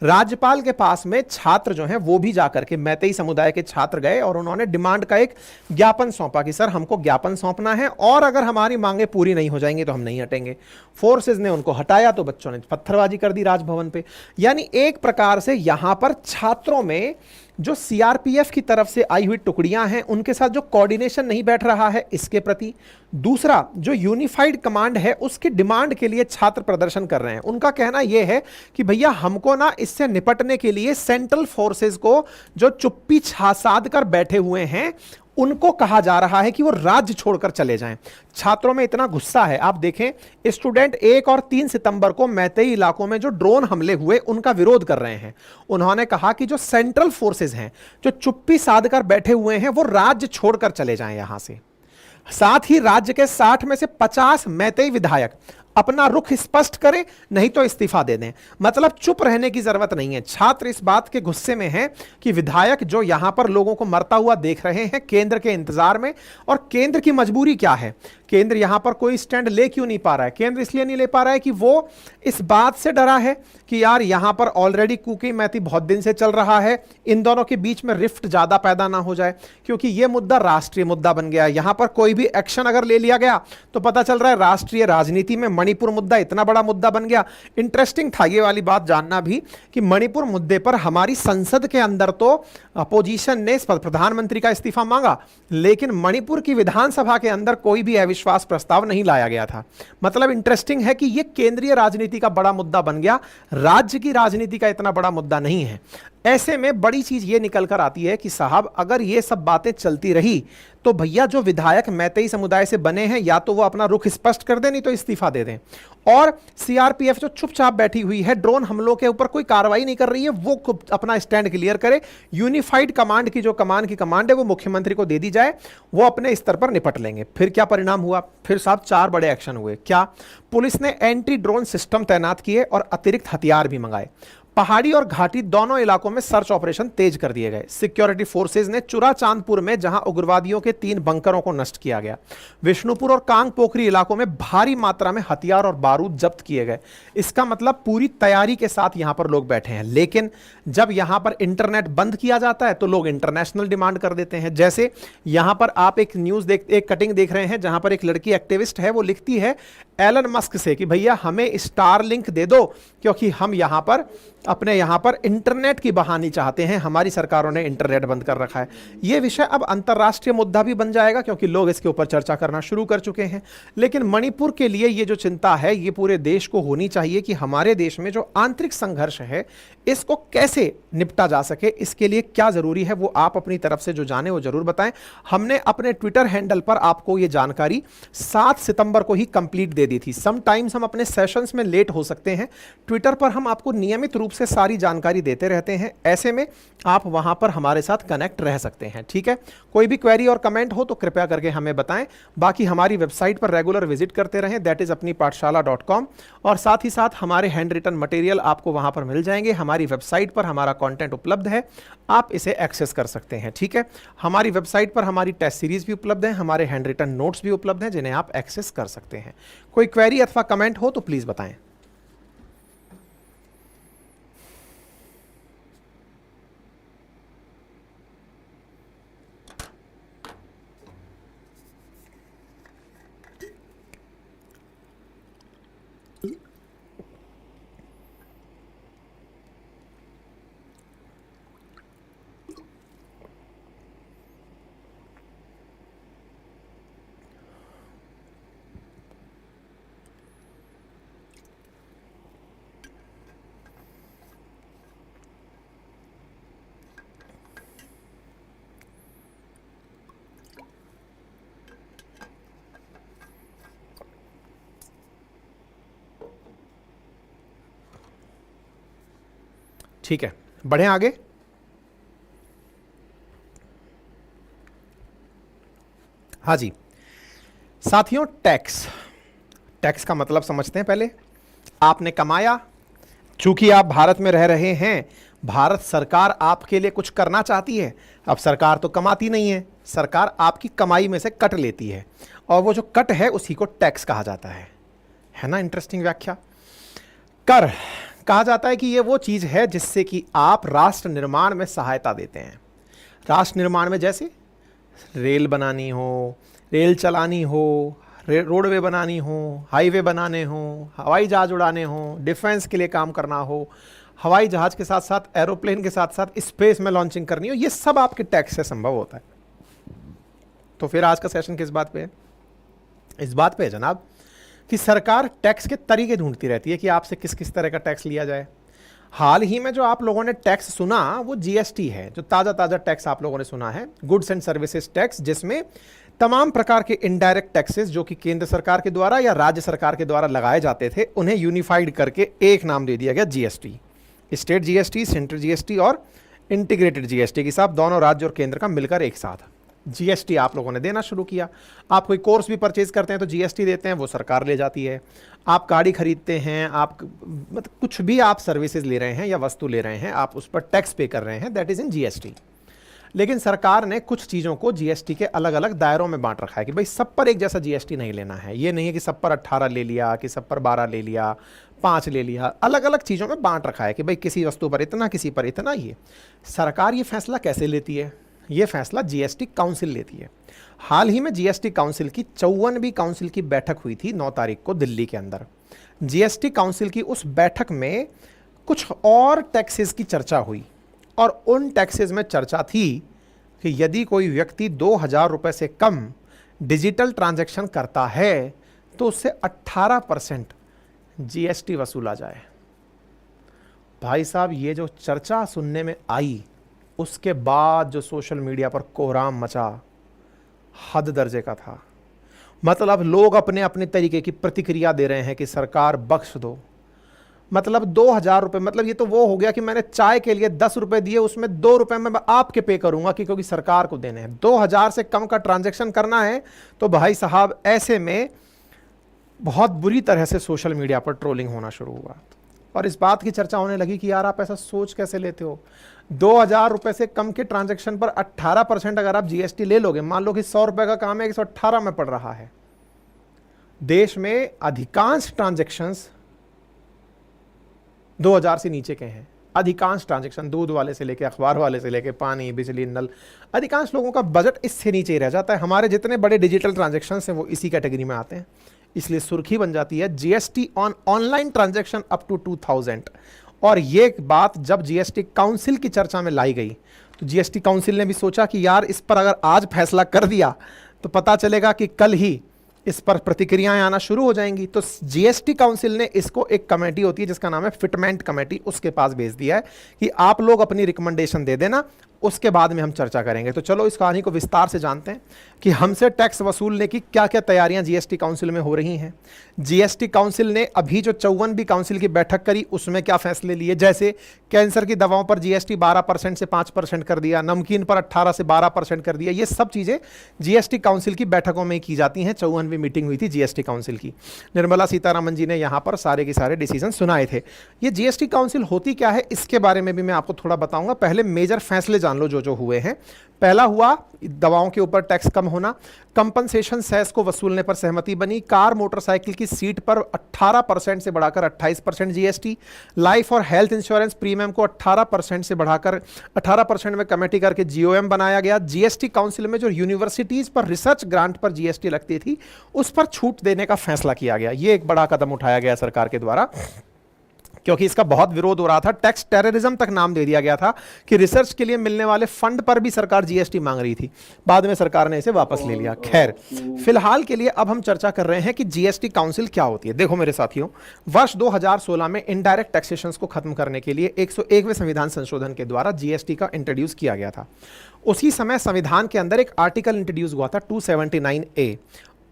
Speaker 1: राज्यपाल के पास में छात्र जो हैं वो भी जाकर के, मैतेई समुदाय के छात्र गए और उन्होंने डिमांड का एक ज्ञापन सौंपा कि सर हमको ज्ञापन सौंपना है और अगर हमारी मांगे पूरी नहीं हो जाएंगी तो हम नहीं हटेंगे। फोर्सेस ने उनको हटाया तो बच्चों ने पत्थरबाजी कर दी राजभवन पे। यानी एक प्रकार से यहां पर छात्रों में जो सीआरपीएफ की तरफ से आई हुई टुकड़ियां हैं उनके साथ जो कोऑर्डिनेशन नहीं बैठ रहा है इसके प्रति, दूसरा जो यूनिफाइड कमांड है उसकी डिमांड के लिए छात्र प्रदर्शन कर रहे हैं। उनका कहना यह है कि भैया हमको ना इससे निपटने के लिए सेंट्रल फोर्सेस को जो चुप्पी साध कर बैठे हुए हैं उनको कहा जा रहा है कि वो राज्य छोड़कर चले जाएं। छात्रों में इतना गुस्सा है, आप देखें स्टूडेंट 1 और 3 सितंबर को मैतेई इलाकों में जो ड्रोन हमले हुए उनका विरोध कर रहे हैं। उन्होंने कहा कि जो सेंट्रल फोर्सेस हैं जो चुप्पी साध कर बैठे हुए हैं वो राज्य छोड़कर चले जाएं यहां से। साथ ही राज्य के 60 में से 50 मैतेई विधायक अपना रुख स्पष्ट करें, नहीं तो इस्तीफा दे दें। मतलब चुप रहने की जरूरत नहीं है। छात्र इस बात के गुस्से में हैं कि विधायक जो यहां पर लोगों को मरता हुआ देख रहे हैं केंद्र के इंतजार में, और केंद्र की मजबूरी क्या है, केंद्र यहां पर कोई स्टैंड ले क्यों नहीं पा रहा है। केंद्र इसलिए नहीं ले पा रहा है कि वो इस बात से डरा है कि यार यहां पर ऑलरेडी कुकी मैती बहुत दिन से चल रहा है, इन दोनों के बीच में रिफ्ट ज्यादा पैदा ना हो जाए, क्योंकि यह मुद्दा राष्ट्रीय मुद्दा बन गया है। यहां पर कोई भी एक्शन अगर ले लिया गया तो पता चल रहा है राष्ट्रीय राजनीति में मणिपुर मुद्दा इतना बड़ा मुद्दा बन गया। इंटरेस्टिंग था ये वाली बात जानना भी कि मणिपुर मुद्दे पर हमारी संसद के अंदर तो अपोजिशन ने प्रधानमंत्री का इस्तीफा मांगा, लेकिन मणिपुर की विधानसभा के अंदर कोई भी अविश्वास प्रस्ताव नहीं लाया गया था। मतलब इंटरेस्टिंग है कि यह केंद्रीय राजनीति का बड़ा मुद्दा बन गया, राज्य की राजनीति का इतना बड़ा मुद्दा नहीं है। ऐसे में बड़ी चीज ये निकल कर आती है कि साहब अगर ये सब बातें चलती रही तो भैया जो विधायक मैतेई समुदाय से बने हैं या तो वो अपना रुख स्पष्ट कर दें, नहीं तो इस्तीफा दे दें। और सीआरपीएफ जो चुपचाप बैठी हुई है, ड्रोन हमलों के ऊपर कोई कार्रवाई नहीं कर रही है, वो अपना स्टैंड क्लियर करे। यूनिफाइड कमांड की जो कमांड है वो मुख्यमंत्री को दे दी जाए, वो अपने स्तर पर निपट लेंगे। फिर क्या परिणाम हुआ, फिर साहब 4 बड़े एक्शन हुए। क्या, पुलिस ने एंटी ड्रोन सिस्टम तैनात किए और अतिरिक्त हथियार भी मंगाए। पहाड़ी और घाटी दोनों इलाकों में सर्च ऑपरेशन तेज कर दिए गए। सिक्योरिटी फोर्सेज ने चुरा चांदपुर में जहां उग्रवादियों के 3 बंकरों को नष्ट किया गया। विष्णुपुर और कांग पोखरी इलाकों में भारी मात्रा में हथियार और बारूद जब्त किए गए। इसका मतलब पूरी तैयारी के साथ यहां पर लोग बैठे हैं। लेकिन जब यहां पर इंटरनेट बंद किया जाता है तो लोग इंटरनेशनल डिमांड कर देते हैं। जैसे यहां पर आप एक एक कटिंग देख रहे हैं जहां पर एक लड़की एक्टिविस्ट है, वो लिखती है एलन मस्क से कि भैया हमें स्टारलिंक दे दो, क्योंकि हम यहां पर अपने यहां पर इंटरनेट की बहाली चाहते हैं, हमारी सरकारों ने इंटरनेट बंद कर रखा है। यह विषय अब अंतर्राष्ट्रीय मुद्दा भी बन जाएगा क्योंकि लोग इसके ऊपर चर्चा करना शुरू कर चुके हैं। लेकिन मणिपुर के लिए यह जो चिंता है ये पूरे देश को होनी चाहिए कि हमारे देश में जो आंतरिक संघर्ष है इसको कैसे निपटा जा सके, इसके लिए क्या जरूरी है वो आप अपनी तरफ से जो जाने वो जरूर बताएं। हमने अपने ट्विटर हैंडल पर आपको ये जानकारी 7 सितंबर को ही कंप्लीट दे दी थी। समटाइम्स हम अपने सेशंस में लेट हो सकते हैं, ट्विटर पर हम आपको नियमित रूप से सारी जानकारी देते रहते हैं, ऐसे में आप वहां पर हमारे साथ कनेक्ट रह सकते हैं। ठीक है, कोई भी क्वेरी और कमेंट हो तो कृपया करके हमें बताएं। बाकी हमारी वेबसाइट पर रेगुलर विजिट करते रहें, दैट इज अपनी पाठशाला.com, और साथ ही साथ हमारे हैंड रिटन मटेरियल आपको वहां पर मिल जाएंगे। हमारी वेबसाइट पर हमारा कंटेंट उपलब्ध है, आप इसे एक्सेस कर सकते हैं। ठीक है, हमारी वेबसाइट पर हमारी टेस्ट सीरीज भी उपलब्ध है, हमारे हैंड रिटन नोट्स भी उपलब्ध हैं जिन्हें आप एक्सेस कर सकते हैं। कोई क्वेरी अथवा कमेंट हो तो प्लीज बताएं। ठीक है, बढ़े आगे। हाँ जी साथियों, टैक्स का मतलब समझते हैं। पहले आपने कमाया, चूंकि आप भारत में रह रहे हैं, भारत सरकार आपके लिए कुछ करना चाहती है। अब सरकार तो कमाती नहीं है, सरकार आपकी कमाई में से कट लेती है, और वो जो कट है उसी को टैक्स कहा जाता है ना। इंटरेस्टिंग व्याख्या। कर कहा जाता है कि ये वो चीज है जिससे कि आप राष्ट्र निर्माण में सहायता देते हैं। राष्ट्र निर्माण में जैसे रेल बनानी हो, रेल चलानी हो, रोडवे बनानी हो, हाईवे बनाने हो, हवाई जहाज उड़ाने हो, डिफेंस के लिए काम करना हो, हवाई जहाज के साथ साथ एरोप्लेन के साथ साथ स्पेस में लॉन्चिंग करनी हो, ये सब आपके टैक्स से संभव होता है। तो फिर आज का सेशन किस बात पे है? इस बात पे है जनाब कि सरकार टैक्स के तरीके ढूंढती रहती है कि आपसे किस किस तरह का टैक्स लिया जाए। हाल ही में जो आप लोगों ने टैक्स सुना वो जीएसटी है, जो ताज़ा टैक्स आप लोगों ने सुना है, गुड्स एंड सर्विसेज टैक्स, जिसमें तमाम प्रकार के इनडायरेक्ट टैक्सेस जो कि केंद्र सरकार के द्वारा या राज्य सरकार के द्वारा लगाए जाते थे उन्हें यूनिफाइड करके एक नाम दे दिया गया GST. State GST, central GST और इंटीग्रेटेड जीएसटी की साथ दोनों राज्य और केंद्र का मिलकर एक साथ जीएसटी आप लोगों ने देना शुरू किया। आप कोई कोर्स भी परचेज करते हैं तो जीएसटी देते हैं, वो सरकार ले जाती है। आप गाड़ी खरीदते हैं, आप मतलब कुछ भी आप सर्विसेज ले रहे हैं या वस्तु ले रहे हैं, आप उस पर टैक्स पे कर रहे हैं, दैट इज इन जीएसटी। लेकिन सरकार ने कुछ चीज़ों को जीएसटी के अलग अलग दायरों में बांट रखा है कि भाई सब पर एक जैसा जीएसटी नहीं लेना है। ये नहीं है कि सब पर 18 ले लिया, कि सब पर 12 ले लिया, 5 ले लिया, अलग अलग चीज़ों में बांट रखा है कि भाई किसी वस्तु पर इतना, किसी पर इतना। ये सरकार ये फैसला कैसे लेती है? ये फैसला जीएसटी काउंसिल लेती है। हाल ही में जीएसटी काउंसिल की 54वीं काउंसिल की बैठक हुई थी 9 तारीख को दिल्ली के अंदर। जीएसटी काउंसिल की उस बैठक में कुछ और टैक्सेस की चर्चा हुई, और उन टैक्सेस में चर्चा थी कि यदि कोई व्यक्ति 2000 रुपये से कम डिजिटल ट्रांजैक्शन करता है तो उससे 18% जीएसटी वसूला जाए। भाई साहब, ये जो चर्चा सुनने में आई, उसके बाद जो सोशल मीडिया पर कोहराम मचा, हद दर्जे का था। मतलब लोग अपने अपने तरीके की प्रतिक्रिया दे रहे हैं कि सरकार बख्श दो। मतलब 2000 रुपये, मतलब ये तो वो हो गया कि मैंने चाय के लिए 10 रुपये दिए, उसमें 2 रुपये मैं आपके पे करूंगा कि क्योंकि सरकार को देने हैं। 2000 से कम का ट्रांजैक्शन करना है तो भाई साहब ऐसे में बहुत बुरी तरह से सोशल मीडिया पर ट्रोलिंग होना शुरू हुआ। और इस बात की चर्चा होने लगी कि यार आप ऐसा सोच कैसे लेते हो, 2,000 रुपए से कम के ट्रांजैक्शन पर 18% अगर आप जीएसटी ले लोगे, मान लो कि 100 रुपए का काम है 118 में पड़ रहा है। देश में अधिकांश ट्रांजैक्शंस 2,000 से नीचे के हैं। अधिकांश ट्रांजैक्शन, दूध वाले से लेके अखबार वाले से लेके पानी, बिजली, नल, अधिकांश लोगों का बजट इससे नीचे ही रह जाता है। हमारे जितने बड़े डिजिटल ट्रांजैक्शंस हैं वो इसी कैटेगरी में आते हैं। इसलिए सुर्खी बन जाती है GST on online transaction up to 2,000। और ये बात जब जीएसटी काउंसिल की चर्चा में लाई गई तो जीएसटी काउंसिल ने भी सोचा कि यार इस पर अगर आज फैसला कर दिया तो पता चलेगा कि कल ही इस पर प्रतिक्रियाएं आना शुरू हो जाएंगी। तो जीएसटी काउंसिल ने इसको एक कमेटी होती है जिसका नाम है फिटमेंट कमेटी, उसके पास भेज दिया है कि आप लोग अपनी रिकमेंडेशन दे देना, उसके बाद में हम चर्चा करेंगे। तो चलो इस कहानी को विस्तार से जानते हैं कि हमसे टैक्स वसूलने की क्या क्या तैयारियां जीएसटी काउंसिल में हो रही हैं। जीएसटी काउंसिल ने अभी जो 54वीं काउंसिल की बैठक करी उसमें क्या फैसले लिए, जैसे कैंसर की दवाओं पर जीएसटी 12% से 5% कर दिया, नमकीन पर 18 से 12% कर दिया। ये सब चीज़ें जीएसटी काउंसिल की बैठकों में की जाती हैं। 54वीं मीटिंग हुई थी जीएसटी काउंसिल की, निर्मला सीतारमण जी ने यहाँ पर सारे के सारे डिसीजन सुनाए थे। ये जीएसटी काउंसिल होती क्या है इसके बारे में भी मैं आपको थोड़ा बताऊंगा। पहले मेजर फैसले जान लो जो जो हुए हैं। पहला हुआ दवाओं के ऊपर टैक्स कम होना, कंपनसेशन सेस को वसूलने पर सहमति बनी, कार मोटरसाइकिल की सीट पर 18% से बढ़ाकर 28% जीएसटी, लाइफ और हेल्थ इंश्योरेंस प्रीमियम को 18% से बढ़ाकर 18% में कमेटी करके जीओएम बनाया गया। जीएसटी काउंसिल में जो यूनिवर्सिटीज पर रिसर्च ग्रांट पर जीएसटी लगती थी उस पर छूट देने का फैसला किया गया। यह एक बड़ा कदम उठाया गया सरकार के द्वारा, क्योंकि इसका बहुत विरोध हो रहा था। टैक्स टेररिज्म तक नाम दे दिया गया था कि रिसर्च के लिए मिलने वाले फंड पर भी सरकार जीएसटी मांग रही थी। बाद में सरकार ने इसे वापस ले लिया। खैर, फिलहाल के लिए अब हम चर्चा कर रहे हैं कि जीएसटी काउंसिल क्या होती है। देखो मेरे साथियों, वर्ष 2016 में इनडायरेक्ट टैक्सेशन को खत्म करने के लिए 101वें संविधान संशोधन के द्वारा जीएसटी का इंट्रोड्यूस किया गया था। उसी समय संविधान के अंदर एक आर्टिकल इंट्रोड्यूस हुआ था 279A।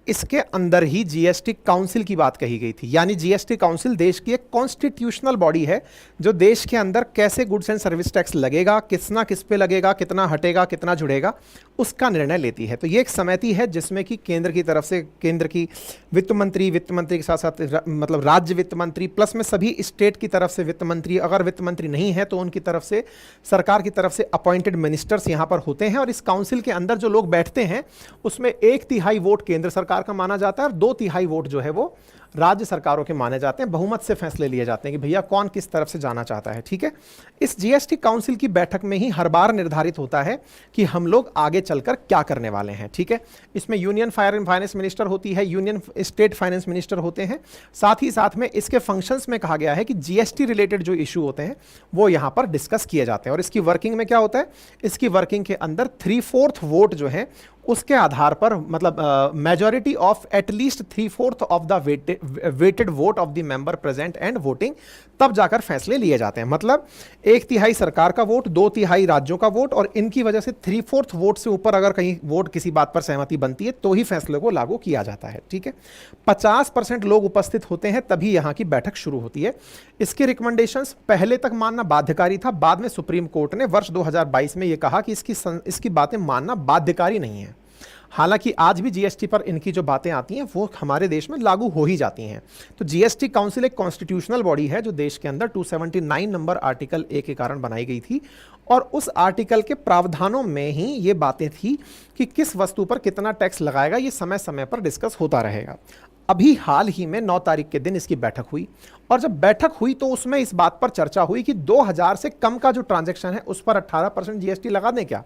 Speaker 1: इसके अंदर ही जीएसटी काउंसिल की बात कही गई थी। यानी जीएसटी काउंसिल देश की एक कॉन्स्टिट्यूशनल बॉडी है जो देश के अंदर कैसे गुड्स एंड सर्विस टैक्स लगेगा, कितना किस पे लगेगा, कितना हटेगा, कितना जुड़ेगा, उसका निर्णय लेती है। तो ये एक समिति है जिसमें कि केंद्र की तरफ से केंद्र की वित्त मंत्री के साथ साथ मतलब राज्य वित्त मंत्री प्लस में सभी स्टेट की तरफ से वित्त मंत्री, अगर वित्त मंत्री नहीं है तो उनकी तरफ से सरकार की तरफ से अपॉइंटेड मिनिस्टर्स यहाँ पर होते हैं। और इस काउंसिल के अंदर जो लोग बैठते हैं उसमें 1/3 वोट केंद्र सरकार का माना जाता है और 2/3 वोट जो है वो राज्य सरकारों के माने जाते हैं। बहुमत से फैसले लिए जाते हैं कि भैया कौन किस तरफ से जाना चाहता है। ठीक है, इस जीएसटी काउंसिल की बैठक में ही हर बार निर्धारित होता है कि हम लोग आगे चलकर क्या करने वाले हैं। ठीक है, इसमें यूनियन फाइनेंस मिनिस्टर होती है, यूनियन स्टेट फाइनेंस मिनिस्टर होते हैं। साथ ही साथ में इसके फंक्शंस में कहा गया है कि जीएसटी रिलेटेड जो इशू होते हैं वो यहाँ पर डिस्कस किए जाते हैं। और इसकी वर्किंग में क्या होता है, इसकी वर्किंग के अंदर 3/4 वोट जो है उसके आधार पर, मतलब majority of at least 3/4 of the weighted vote of the member present and voting, तब जाकर फैसले लिए जाते हैं। मतलब 1/3 सरकार का वोट, 2/3 राज्यों का वोट, और इनकी वजह से 3/4 वोट से ऊपर अगर कहीं वोट किसी बात पर सहमति बनती है तो ही फैसले को लागू किया जाता है। ठीक है, 50% लोग उपस्थित होते हैं तभी यहाँ की बैठक शुरू होती है। इसके रिकमेंडेशंस पहले तक मानना बाध्यकारी था, बाद में सुप्रीम कोर्ट ने वर्ष 2022 में यह कहा कि इसकी बातें मानना बाध्यकारी नहीं है। हालांकि आज भी जीएसटी पर इनकी जो बातें आती हैं वो हमारे देश में लागू हो ही जाती हैं। तो जीएसटी काउंसिल एक कॉन्स्टिट्यूशनल बॉडी है जो देश के अंदर 279 नंबर आर्टिकल ए के कारण बनाई गई थी। और उस आर्टिकल के प्रावधानों में ही ये बातें थी कि किस वस्तु पर कितना टैक्स लगाएगा, ये समय समय पर डिस्कस होता रहेगा। अभी हाल ही में 9 तारीख के दिन इसकी बैठक हुई, और जब बैठक हुई तो उसमें इस बात पर चर्चा हुई कि 2000 से कम का जो ट्रांजैक्शन है उस पर 18% जीएसटी लगा दें क्या।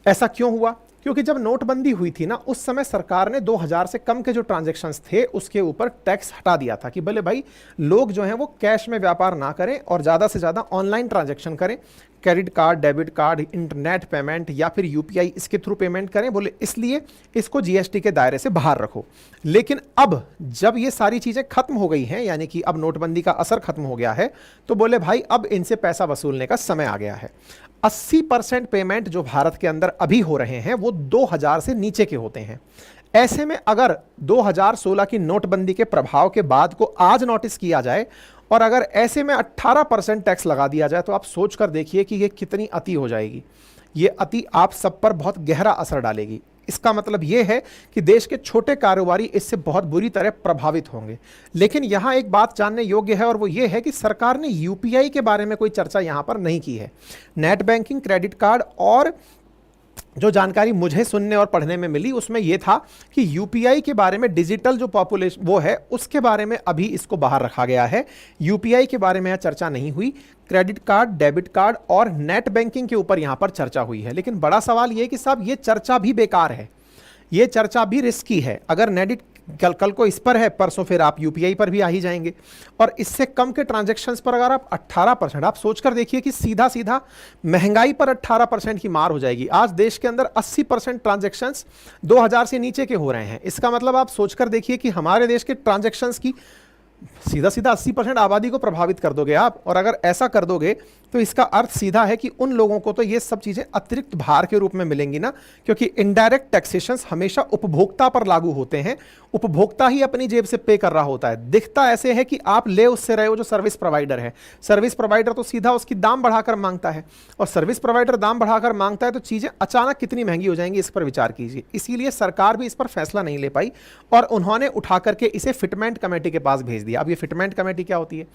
Speaker 1: ऐसा क्यों हुआ? क्योंकि जब नोटबंदी हुई थी ना, उस समय सरकार ने 2000 से कम के जो ट्रांजैक्शंस थे उसके ऊपर टैक्स हटा दिया था कि भले भाई लोग जो हैं वो कैश में व्यापार ना करें और ज़्यादा से ज़्यादा ऑनलाइन ट्रांजैक्शन करें, credit card, debit card, internet payment या फिर यूपीआई इसके थ्रू पेमेंट करें। बोले इसलिए इसको जीएसटी के दायरे से बाहर रखो। लेकिन अब जब ये सारी चीज़ें खत्म हो गई हैं, यानी कि अब नोटबंदी का असर खत्म हो गया है, तो बोले भाई अब इनसे पैसा वसूलने का समय आ गया है। 80% पेमेंट जो भारत के अंदर अभी हो रहे हैं वो 2000 से नीचे के होते हैं। ऐसे में अगर 2016 की नोटबंदी के प्रभाव के बाद को आज नोटिस किया जाए और अगर ऐसे में 18% टैक्स लगा दिया जाए तो आप सोच कर देखिए कि ये कितनी अति हो जाएगी। ये अति आप सब पर बहुत गहरा असर डालेगी। इसका मतलब यह है कि देश के छोटे कारोबारी इससे बहुत बुरी तरह प्रभावित होंगे। लेकिन यहां एक बात जानने योग्य है और वो ये है कि सरकार ने यूपीआई के बारे में कोई चर्चा यहां पर नहीं की है। नेट बैंकिंग, क्रेडिट कार्ड और जो जानकारी मुझे सुनने और पढ़ने में मिली उसमें यह था कि यूपीआई के बारे में डिजिटल जो पॉपुलेशन वो है उसके बारे में अभी इसको बाहर रखा गया है। यूपीआई के बारे में यह चर्चा नहीं हुई। क्रेडिट कार्ड, डेबिट कार्ड और नेट बैंकिंग के ऊपर यहां पर चर्चा हुई है। लेकिन बड़ा सवाल यह कि साहब ये चर्चा भी बेकार है, ये चर्चा भी रिस्की है। अगर नेट कल को इस पर है, परसों फिर आप यूपीआई पर भी आ ही जाएंगे। और इससे कम के ट्रांजैक्शंस पर अगर आप 18%, आप सोचकर देखिए कि सीधा सीधा महंगाई पर 18% की मार हो जाएगी। आज देश के अंदर 80% ट्रांजैक्शंस 2000 से नीचे के हो रहे हैं। इसका मतलब आप सोचकर देखिए कि हमारे देश के ट्रांजैक्शंस की सीधा सीधा 80% आबादी को प्रभावित कर दोगे आप। और अगर ऐसा कर दोगे तो इसका अर्थ सीधा है कि उन लोगों को तो ये सब चीजें अतिरिक्त भार के रूप में मिलेंगी ना, क्योंकि इनडायरेक्ट टैक्सेशंस हमेशा उपभोक्ता पर लागू होते हैं। उपभोक्ता ही अपनी जेब से पे कर रहा होता है। दिखता ऐसे है कि आप ले उससे रहे हो जो सर्विस प्रोवाइडर है। सर्विस प्रोवाइडर तो सीधा उसकी दाम बढ़ाकर मांगता है, और सर्विस प्रोवाइडर दाम बढ़ाकर मांगता है तो चीजें अचानक कितनी महंगी हो जाएंगी, इस पर विचार कीजिए। इसीलिए सरकार भी इस पर फैसला नहीं ले पाई और उन्होंने उठा करके इसे फिटमेंट कमेटी के पास भेज दिया। अब ये फिटमेंट कमेटी क्या होती है?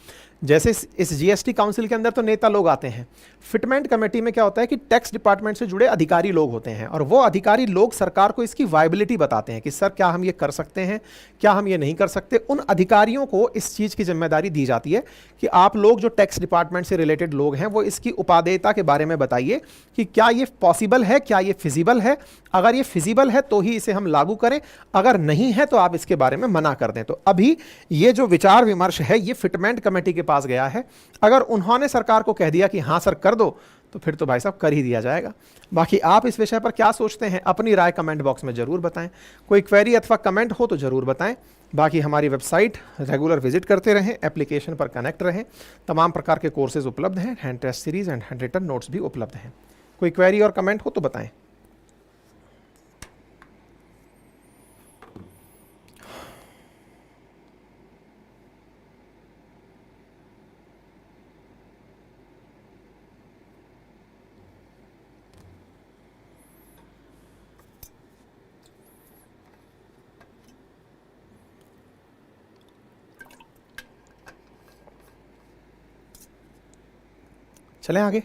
Speaker 1: जैसे इस जीएसटी काउंसिल के अंदर तो नेता लोग आते हैं, फिटमेंट कमेटी में क्या होता है कि टैक्स डिपार्टमेंट से जुड़े अधिकारी लोग होते हैं, और वो अधिकारी लोग सरकार को इसकी वायबिलिटी बताते हैं कि सर क्या हम ये कर सकते हैं, क्या हम ये नहीं कर सकते। उन अधिकारियों को इस चीज की जिम्मेदारी दी जाती है कि आप लोग जो टैक्स डिपार्टमेंट से रिलेटेड लोग हैं वो इसकी उपादेयता के बारे में बताइए कि क्या ये पॉसिबल है, क्या ये फिजिबल है। अगर ये फिजिबल है तो ही इसे हम लागू करें, अगर नहीं है तो आप इसके बारे में मना कर दें। तो अभी ये जो विचार विमर्श है ये फिटमेंट कमेटी के पास गया है। अगर उन्होंने सरकार को कह दिया कि हाँ सर कर दो, तो फिर तो भाई साहब कर ही दिया जाएगा। बाकी आप इस विषय पर क्या सोचते हैं, अपनी राय कमेंट बॉक्स में जरूर बताएं। कोई क्वेरी अथवा कमेंट हो तो जरूर बताएं। बाकी हमारी वेबसाइट रेगुलर विजिट करते रहें, एप्लीकेशन पर कनेक्ट रहें। तमाम प्रकार के कोर्सेज उपलब्ध हैं, hand test series and handwritten notes भी उपलब्ध हैं। कोई क्वेरी और कमेंट हो तो बताएं। चलें आगे।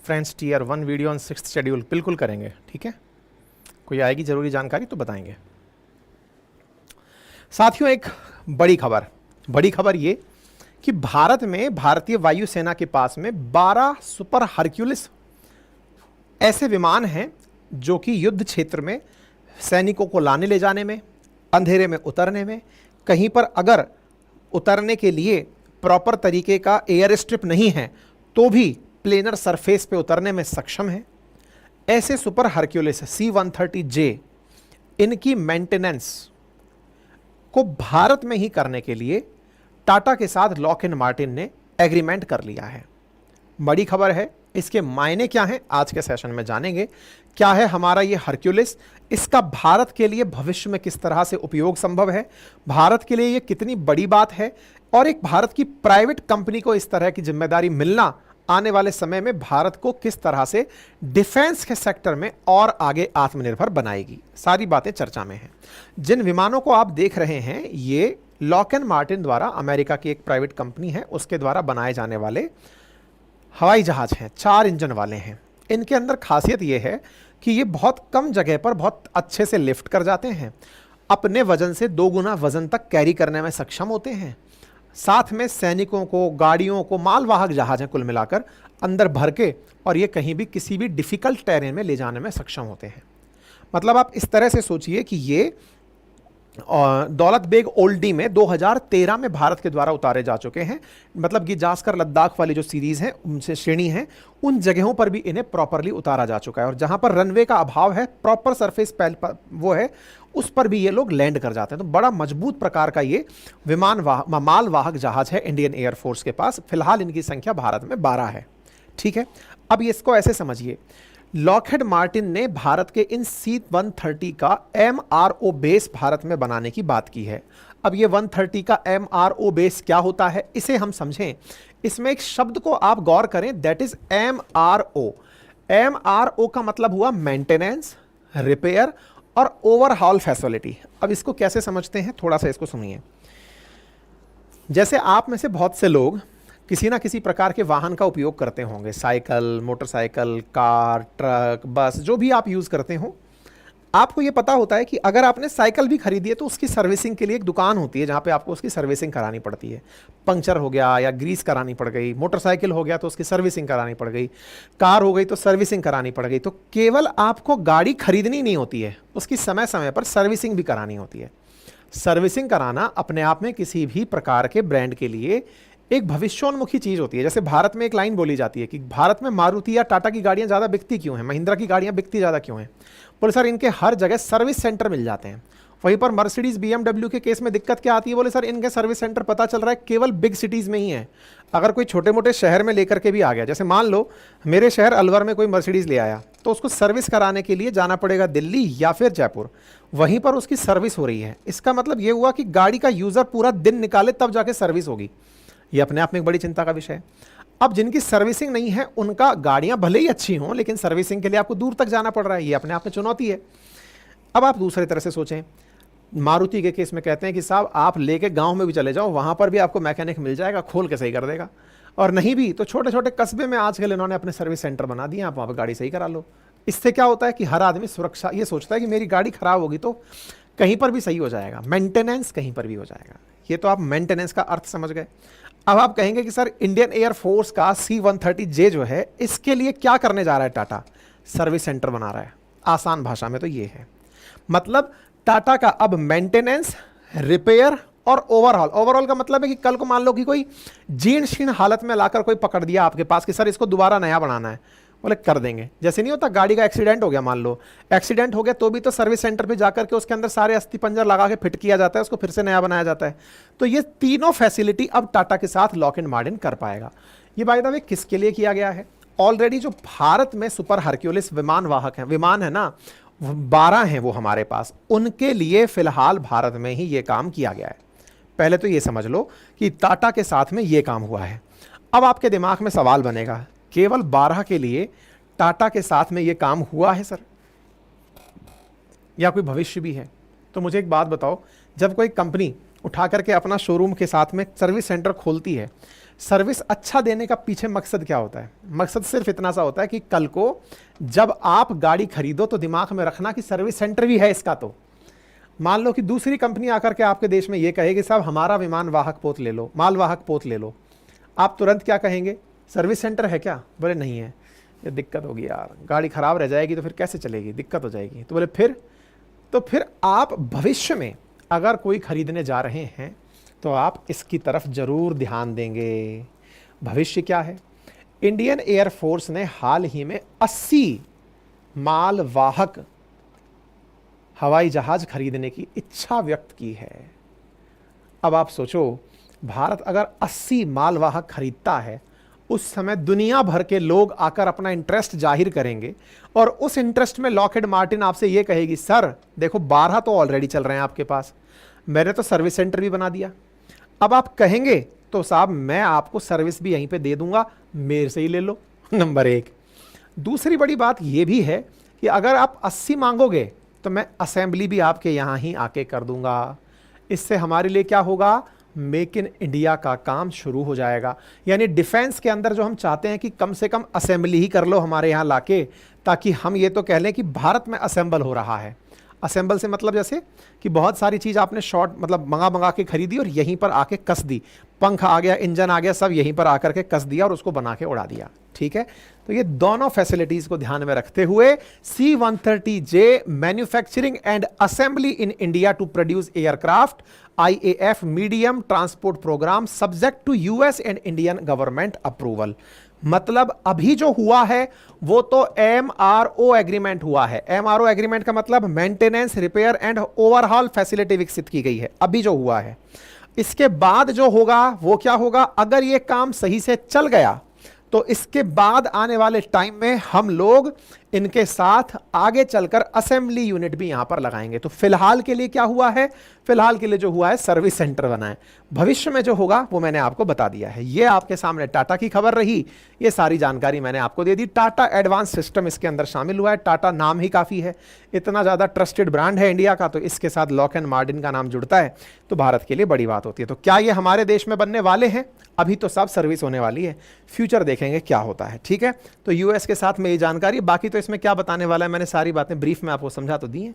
Speaker 1: Friends, tier 1 video on 6th schedule बिल्कुल करेंगे, ठीक है। कोई आएगी जरूरी जानकारी तो बताएंगे। साथियों, एक बड़ी खबर ये कि भारत में भारतीय वायुसेना के पास में 12 सुपर हरक्यूलिस ऐसे विमान हैं जो कि युद्ध क्षेत्र में सैनिकों को लाने ले जाने में, अंधेरे में उतरने में, कहीं पर अगर उतरने के लिए प्रॉपर तरीके का एयर स्ट्रिप नहीं है तो भी प्लेनर सरफेस पे उतरने में सक्षम है। ऐसे सुपर हरक्यूलिस C-130J इनकी मेंटेनेंस को भारत में ही करने के लिए टाटा के साथ लॉकहीड मार्टिन ने एग्रीमेंट कर लिया है। बड़ी खबर है। इसके मायने क्या हैं आज के सेशन में जानेंगे। क्या है हमारा ये हरक्यूलिस, इसका भारत के लिए भविष्य में किस तरह से उपयोग संभव है, भारत के लिए ये कितनी बड़ी बात है, और एक भारत की प्राइवेट कंपनी को इस तरह की जिम्मेदारी मिलना आने वाले समय में भारत को किस तरह से डिफेंस के सेक्टर में और आगे आत्मनिर्भर बनाएगी। सारी बातें चर्चा में हैं। जिन विमानों को आप देख रहे हैं ये लॉकहीड मार्टिन द्वारा, अमेरिका की एक प्राइवेट कंपनी है, उसके द्वारा बनाए जाने वाले हवाई जहाज हैं, 4 इंजन वाले हैं। इनके अंदर खासियत यह है कि ये बहुत कम जगह पर बहुत अच्छे से लिफ्ट कर जाते हैं, अपने वजन से 2 गुना वजन तक कैरी करने में सक्षम होते हैं। साथ में सैनिकों को, गाड़ियों को, मालवाहक जहाज हैं कुल मिलाकर अंदर भर के, और ये कहीं भी किसी भी डिफिकल्ट टेरेन में ले जाने में सक्षम होते हैं। मतलब आप इस तरह से सोचिए कि ये दौलत बेग ओल्डी में 2013 में भारत के द्वारा उतारे जा चुके हैं। मतलब कि जास्कर लद्दाख वाली जो सीरीज है, उनसे श्रेणी है, उन जगहों पर भी इन्हें प्रॉपरली उतारा जा चुका है। और जहां पर रनवे का अभाव है, प्रॉपर सरफेस वो है, उस पर भी ये लोग लैंड कर जाते हैं। तो बड़ा मजबूत प्रकार का ये मालवाहक जहाज है इंडियन एयरफोर्स के पास। फिलहाल इनकी संख्या भारत में 12 है, ठीक है। अब इसको ऐसे समझिए, लॉकहीड मार्टिन ने भारत के इन C-130 का MRO बेस भारत में बनाने की बात की है। अब ये 130 का MRO बेस क्या होता है इसे हम समझें। इसमें एक शब्द को आप गौर करें, दैट इज MRO। MRO का मतलब हुआ मेंटेनेंस, रिपेयर और ओवरहॉल फैसिलिटी। अब इसको कैसे समझते हैं, थोड़ा सा इसको सुनिए। जैसे आप में से बहुत से लोग किसी ना किसी प्रकार के वाहन का उपयोग करते होंगे, साइकिल, मोटरसाइकिल, कार, ट्रक, बस, जो भी आप यूज़ करते हो। आपको ये पता होता है कि अगर आपने साइकिल भी खरीदी है तो उसकी सर्विसिंग के लिए एक दुकान होती है जहाँ पे आपको उसकी सर्विसिंग करानी पड़ती है। पंक्चर हो गया या ग्रीस करानी पड़ गई, मोटरसाइकिल हो गया तो उसकी सर्विसिंग करानी पड़ गई, कार हो गई तो सर्विसिंग करानी पड़ गई। तो केवल आपको गाड़ी खरीदनी नहीं होती है, उसकी समय समय पर सर्विसिंग भी करानी होती है। सर्विसिंग कराना अपने आप में किसी भी प्रकार के ब्रांड के लिए एक भविष्योन्मुखी चीज होती है। जैसे भारत में एक लाइन बोली जाती है कि भारत में मारुति या टाटा की गाड़ियां ज्यादा बिकती क्यों हैं, महिंद्रा की गाड़ियां बिकती ज्यादा क्यों हैं? बोले सर इनके हर जगह सर्विस सेंटर मिल जाते हैं। वहीं पर मर्सिडीज BMW के केस में दिक्कत क्या आती है? बोले सर इनके सर्विस सेंटर पता चल रहा है केवल बिग सिटीज में ही है। अगर कोई छोटे मोटे शहर में लेकर के भी आ गया, जैसे मान लो मेरे शहर अलवर में कोई मर्सिडीज ले आया, तो उसको सर्विस कराने के लिए जाना पड़ेगा दिल्ली या फिर जयपुर, वहीं पर उसकी सर्विस हो रही है। इसका मतलब ये हुआ कि गाड़ी का यूजर पूरा दिन निकाले तब जाके सर्विस होगी। ये अपने आप में एक बड़ी चिंता का विषय है। अब जिनकी सर्विसिंग नहीं है उनका गाड़ियां भले ही अच्छी हों लेकिन सर्विसिंग के लिए आपको दूर तक जाना पड़ रहा है, ये अपने आप में चुनौती है। अब आप दूसरे तरह से सोचें, मारुति के केस में कहते हैं कि साहब आप लेके गांव में भी चले जाओ, वहां पर भी आपको मैकेनिक मिल जाएगा, खोल के सही कर देगा। और नहीं भी तो छोटे छोटे कस्बे में आजकल इन्होंने अपने सर्विस सेंटर बना दिए, आप वहां पर गाड़ी सही करा लो। इससे क्या होता है कि हर आदमी सुरक्षा ये सोचता है कि मेरी गाड़ी खराब होगी तो कहीं पर भी सही हो जाएगा, मेंटेनेंस कहीं पर भी हो जाएगा। ये तो आप मेंटेनेंस का अर्थ समझ गए। अब आप कहेंगे कि सर इंडियन एयरफोर्स का C-130J जो है इसके लिए क्या करने जा रहा है टाटा? सर्विस सेंटर बना रहा है। आसान भाषा में तो ये है, मतलब टाटा का अब मेंटेनेंस, रिपेयर और ओवरऑल। ओवरऑल का मतलब है कि कल को मान लो कि कोई जीर्ण शीर्ण हालत में लाकर कोई पकड़ दिया आपके पास कि सर इसको दोबारा नया बनाना है, बोले कर देंगे। जैसे नहीं होता गाड़ी का एक्सीडेंट हो गया, मान लो एक्सीडेंट हो गया तो भी तो सर्विस सेंटर पे जाकर के उसके अंदर सारे अस्थि पंजर लगा के फिट किया जाता है, उसको फिर से नया बनाया जाता है। तो ये तीनों फैसिलिटी अब टाटा के साथ लॉकहीड मार्टिन कर पाएगा। ये बाय द वे किसके लिए किया गया है? ऑलरेडी जो भारत में सुपर हरक्यूलिस विमान वाहक हैं, विमान है ना, 12 हैं वो हमारे पास, उनके लिए फिलहाल भारत में ही ये काम किया गया है। पहले तो ये समझ लो कि टाटा के साथ में ये काम हुआ है। अब आपके दिमाग में सवाल बनेगा, केवल 12 के लिए टाटा के साथ में ये काम हुआ है सर, या कोई भविष्य भी है? तो मुझे एक बात बताओ, जब कोई कंपनी उठा करके अपना शोरूम के साथ में सर्विस सेंटर खोलती है, सर्विस अच्छा देने का पीछे मकसद क्या होता है? मकसद सिर्फ इतना सा होता है कि कल को जब आप गाड़ी खरीदो तो दिमाग में रखना कि सर्विस सेंटर भी है इसका। तो मान लो कि दूसरी कंपनी आकर के आपके देश में ये कहे कि साहब हमारा विमान वाहक पोत ले लो, माल वाहक पोत ले लो, आप तुरंत क्या कहेंगे? सर्विस सेंटर है क्या? बोले नहीं है। ये दिक्कत होगी यार, गाड़ी खराब रह जाएगी तो फिर कैसे चलेगी, दिक्कत हो जाएगी। तो बोले फिर आप भविष्य में अगर कोई खरीदने जा रहे हैं तो आप इसकी तरफ जरूर ध्यान देंगे। भविष्य क्या है? इंडियन एयरफोर्स ने हाल ही में 80 माल वाहक हवाई जहाज खरीदने की इच्छा व्यक्त की है। अब आप सोचो, भारत अगर 80 माल वाहक खरीदता है, उस समय दुनिया भर के लोग आकर अपना इंटरेस्ट जाहिर करेंगे और उस इंटरेस्ट में लॉकहीड मार्टिन आपसे ये कहेगी सर देखो 12 तो ऑलरेडी चल रहे हैं आपके पास, मैंने तो सर्विस सेंटर भी बना दिया। अब आप कहेंगे तो साहब मैं आपको सर्विस भी यहीं पे दे दूंगा, मेरे से ही ले लो, नंबर 1। दूसरी बड़ी बात ये भी है कि अगर आप 80 मांगोगे तो मैं असेंबली भी आपके यहाँ ही आके कर दूंगा। इससे हमारे लिए क्या होगा? मेक इन इंडिया का काम शुरू हो जाएगा। यानी डिफेंस के अंदर जो हम चाहते हैं कि कम से कम असेंबली ही कर लो हमारे यहाँ लाके, ताकि हम ये तो कह लें कि भारत में असेंबल हो रहा है। असेंबल से मतलब जैसे कि बहुत सारी चीज़ आपने शॉर्ट मतलब मंगा के खरीदी और यहीं पर आके कस दी, पंख आ गया, इंजन आ गया, सब यहीं पर आकर के कस दिया और उसको बना के उड़ा दिया। ठीक है, तो ये दोनों फैसिलिटीज़ को ध्यान में रखते हुए C-130J manufacturing and assembly in India to produce aircraft IAF medium transport program subject to US and Indian government approval. मतलब अभी जो हुआ है वो तो MRO एग्रीमेंट हुआ है। MRO एग्रीमेंट का मतलब maintenance, repair and overhaul facility विकसित की गई है, अभी जो हुआ है। इसके बाद जो होगा वो क्या होगा? अगर ये काम सही से चल गया तो इसके बाद आने वाले टाइम में हम लोग इनके साथ आगे चलकर असेंबली यूनिट भी यहां पर लगाएंगे। तो फिलहाल के लिए क्या हुआ है, फिलहाल के लिए जो हुआ है सर्विस सेंटर बना है। भविष्य में जो होगा वो मैंने आपको बता दिया है। ये आपके सामने टाटा की खबर रही, ये सारी जानकारी मैंने आपको दे दी। टाटा एडवांस सिस्टम इसके अंदर शामिल हुआ है। टाटा नाम ही काफी है, इतना ज्यादा ट्रस्टेड ब्रांड है इंडिया का, तो इसके साथ लॉकहीड मार्टिन का नाम जुड़ता है तो भारत के लिए बड़ी बात होती है। तो क्या ये हमारे देश में बनने वाले हैं? अभी तो सब सर्विस होने वाली है, फ्यूचर देखेंगे क्या होता है। ठीक है, तो यूएस के साथ में ये जानकारी, बाकी तो इसमें क्या बताने वाला है मैंने सारी बातें ब्रीफ में आपको समझा तो दी है।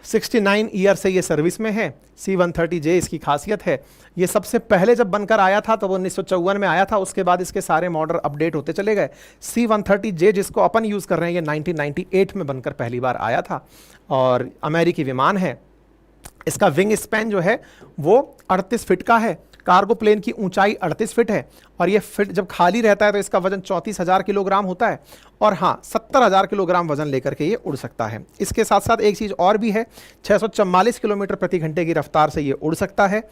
Speaker 1: 69 ईयर से ये सर्विस में है। C-130J इसकी खासियत है, ये सबसे पहले जब बनकर आया था तो वो 1954 में आया था, उसके बाद इसके सारे मॉडल अपडेट होते चले गए। C-130J जिसको अपन यूज़ कर रहे हैं ये 1998 में बनकर पहली बार आया था और अमेरिकी विमान है। इसका विंग स्पैन जो है वो 38 फीट का है, कार्गो प्लेन की ऊंचाई 38 फीट है और ये फिट जब खाली रहता है तो इसका वजन 34,000 किलोग्राम होता है और हाँ 70,000 किलोग्राम वजन लेकर के ये उड़ सकता है। इसके साथ साथ एक चीज़ और भी है, 644 किलोमीटर प्रति घंटे की रफ्तार से ये उड़ सकता है।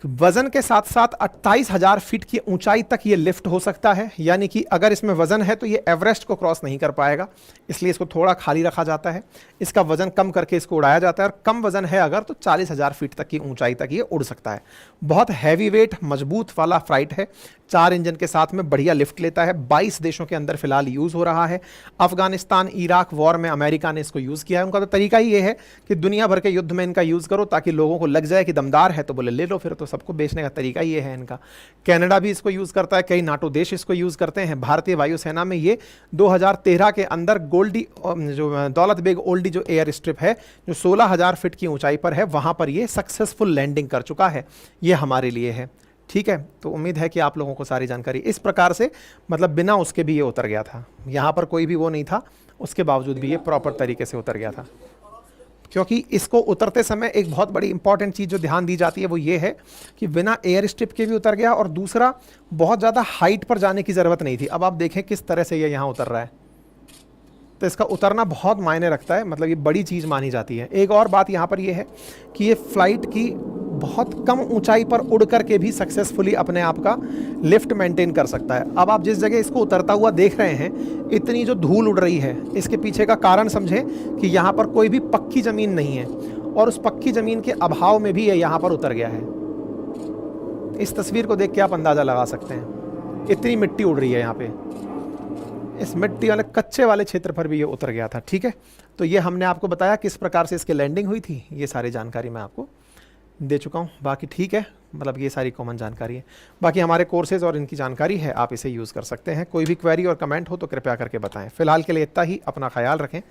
Speaker 1: वजन के साथ साथ 28,000 फीट की ऊंचाई तक ये लिफ्ट हो सकता है, यानी कि अगर इसमें वजन है तो ये एवरेस्ट को क्रॉस नहीं कर पाएगा, इसलिए इसको थोड़ा खाली रखा जाता है। इसका वजन कम करके इसको उड़ाया जाता है और कम वजन है अगर तो 40,000 फीट तक की ऊंचाई तक ये उड़ सकता है। बहुत हैवी वेट मजबूत वाला फ्लाइट है, 4 इंजन के साथ में बढ़िया लिफ्ट लेता है। 22 देशों के अंदर फिलहाल यूज़ हो रहा है। अफगानिस्तान इराक वॉर में अमेरिका ने इसको यूज़ किया है। उनका तो तरीका ही ये है कि दुनिया भर के युद्ध में इनका यूज़ करो ताकि लोगों को लग जाए कि दमदार है तो बोले ले लो, फिर तो सबको बेचने का तरीका ये है इनका। कनाडा भी इसको यूज़ करता है, कई नाटो देश इसको यूज़ करते हैं। भारतीय वायुसेना में ये 2013 के अंदर गोल्डी जो दौलत बेग ओल्डी जो एयर स्ट्रिप है जो 16,000 फीट की ऊंचाई पर है वहाँ पर ये सक्सेसफुल लैंडिंग कर चुका है। ये हमारे लिए है। ठीक है, तो उम्मीद है कि आप लोगों को सारी जानकारी इस प्रकार से, मतलब बिना उसके भी ये उतर गया था, यहाँ पर कोई भी वो नहीं था, उसके बावजूद भी ये प्रॉपर तरीके से उतर गया था। क्योंकि इसको उतरते समय एक बहुत बड़ी इंपॉर्टेंट चीज़ जो ध्यान दी जाती है वो ये है कि बिना एयर स्ट्रिप के भी उतर गया और दूसरा बहुत ज़्यादा हाइट पर जाने की ज़रूरत नहीं थी। अब आप देखें किस तरह से ये यहाँ उतर रहा है, तो इसका उतरना बहुत मायने रखता है, मतलब ये बड़ी चीज़ मानी जाती है। एक और बात यहाँ पर ये है कि ये फ्लाइट की बहुत कम ऊंचाई पर उड़ करके भी सक्सेसफुली अपने आप का लिफ्ट मेंटेन कर सकता है। अब आप जिस जगह इसको उतरता हुआ देख रहे हैं, इतनी जो धूल उड़ रही है, इसके पीछे का कारण समझें कि यहाँ पर कोई भी पक्की ज़मीन नहीं है और उस पक्की ज़मीन के अभाव में भी ये यहाँ पर उतर गया है। इस तस्वीर को देख के आप अंदाज़ा लगा सकते हैं, इतनी मिट्टी उड़ रही है यहाँ पे, इस मिट्टी वाले कच्चे वाले क्षेत्र पर भी ये उतर गया था। ठीक है, तो ये हमने आपको बताया किस प्रकार से इसकी लैंडिंग हुई थी, ये सारी जानकारी मैं आपको दे चुका हूँ। बाकी ठीक है, मतलब ये सारी कॉमन जानकारी है। बाकी हमारे कोर्सेज़ और इनकी जानकारी है, आप इसे यूज़ कर सकते हैं। कोई भी क्वेरी और कमेंट हो तो कृपया करके बताएं। फिलहाल के लिए इतना ही, अपना ख्याल रखें।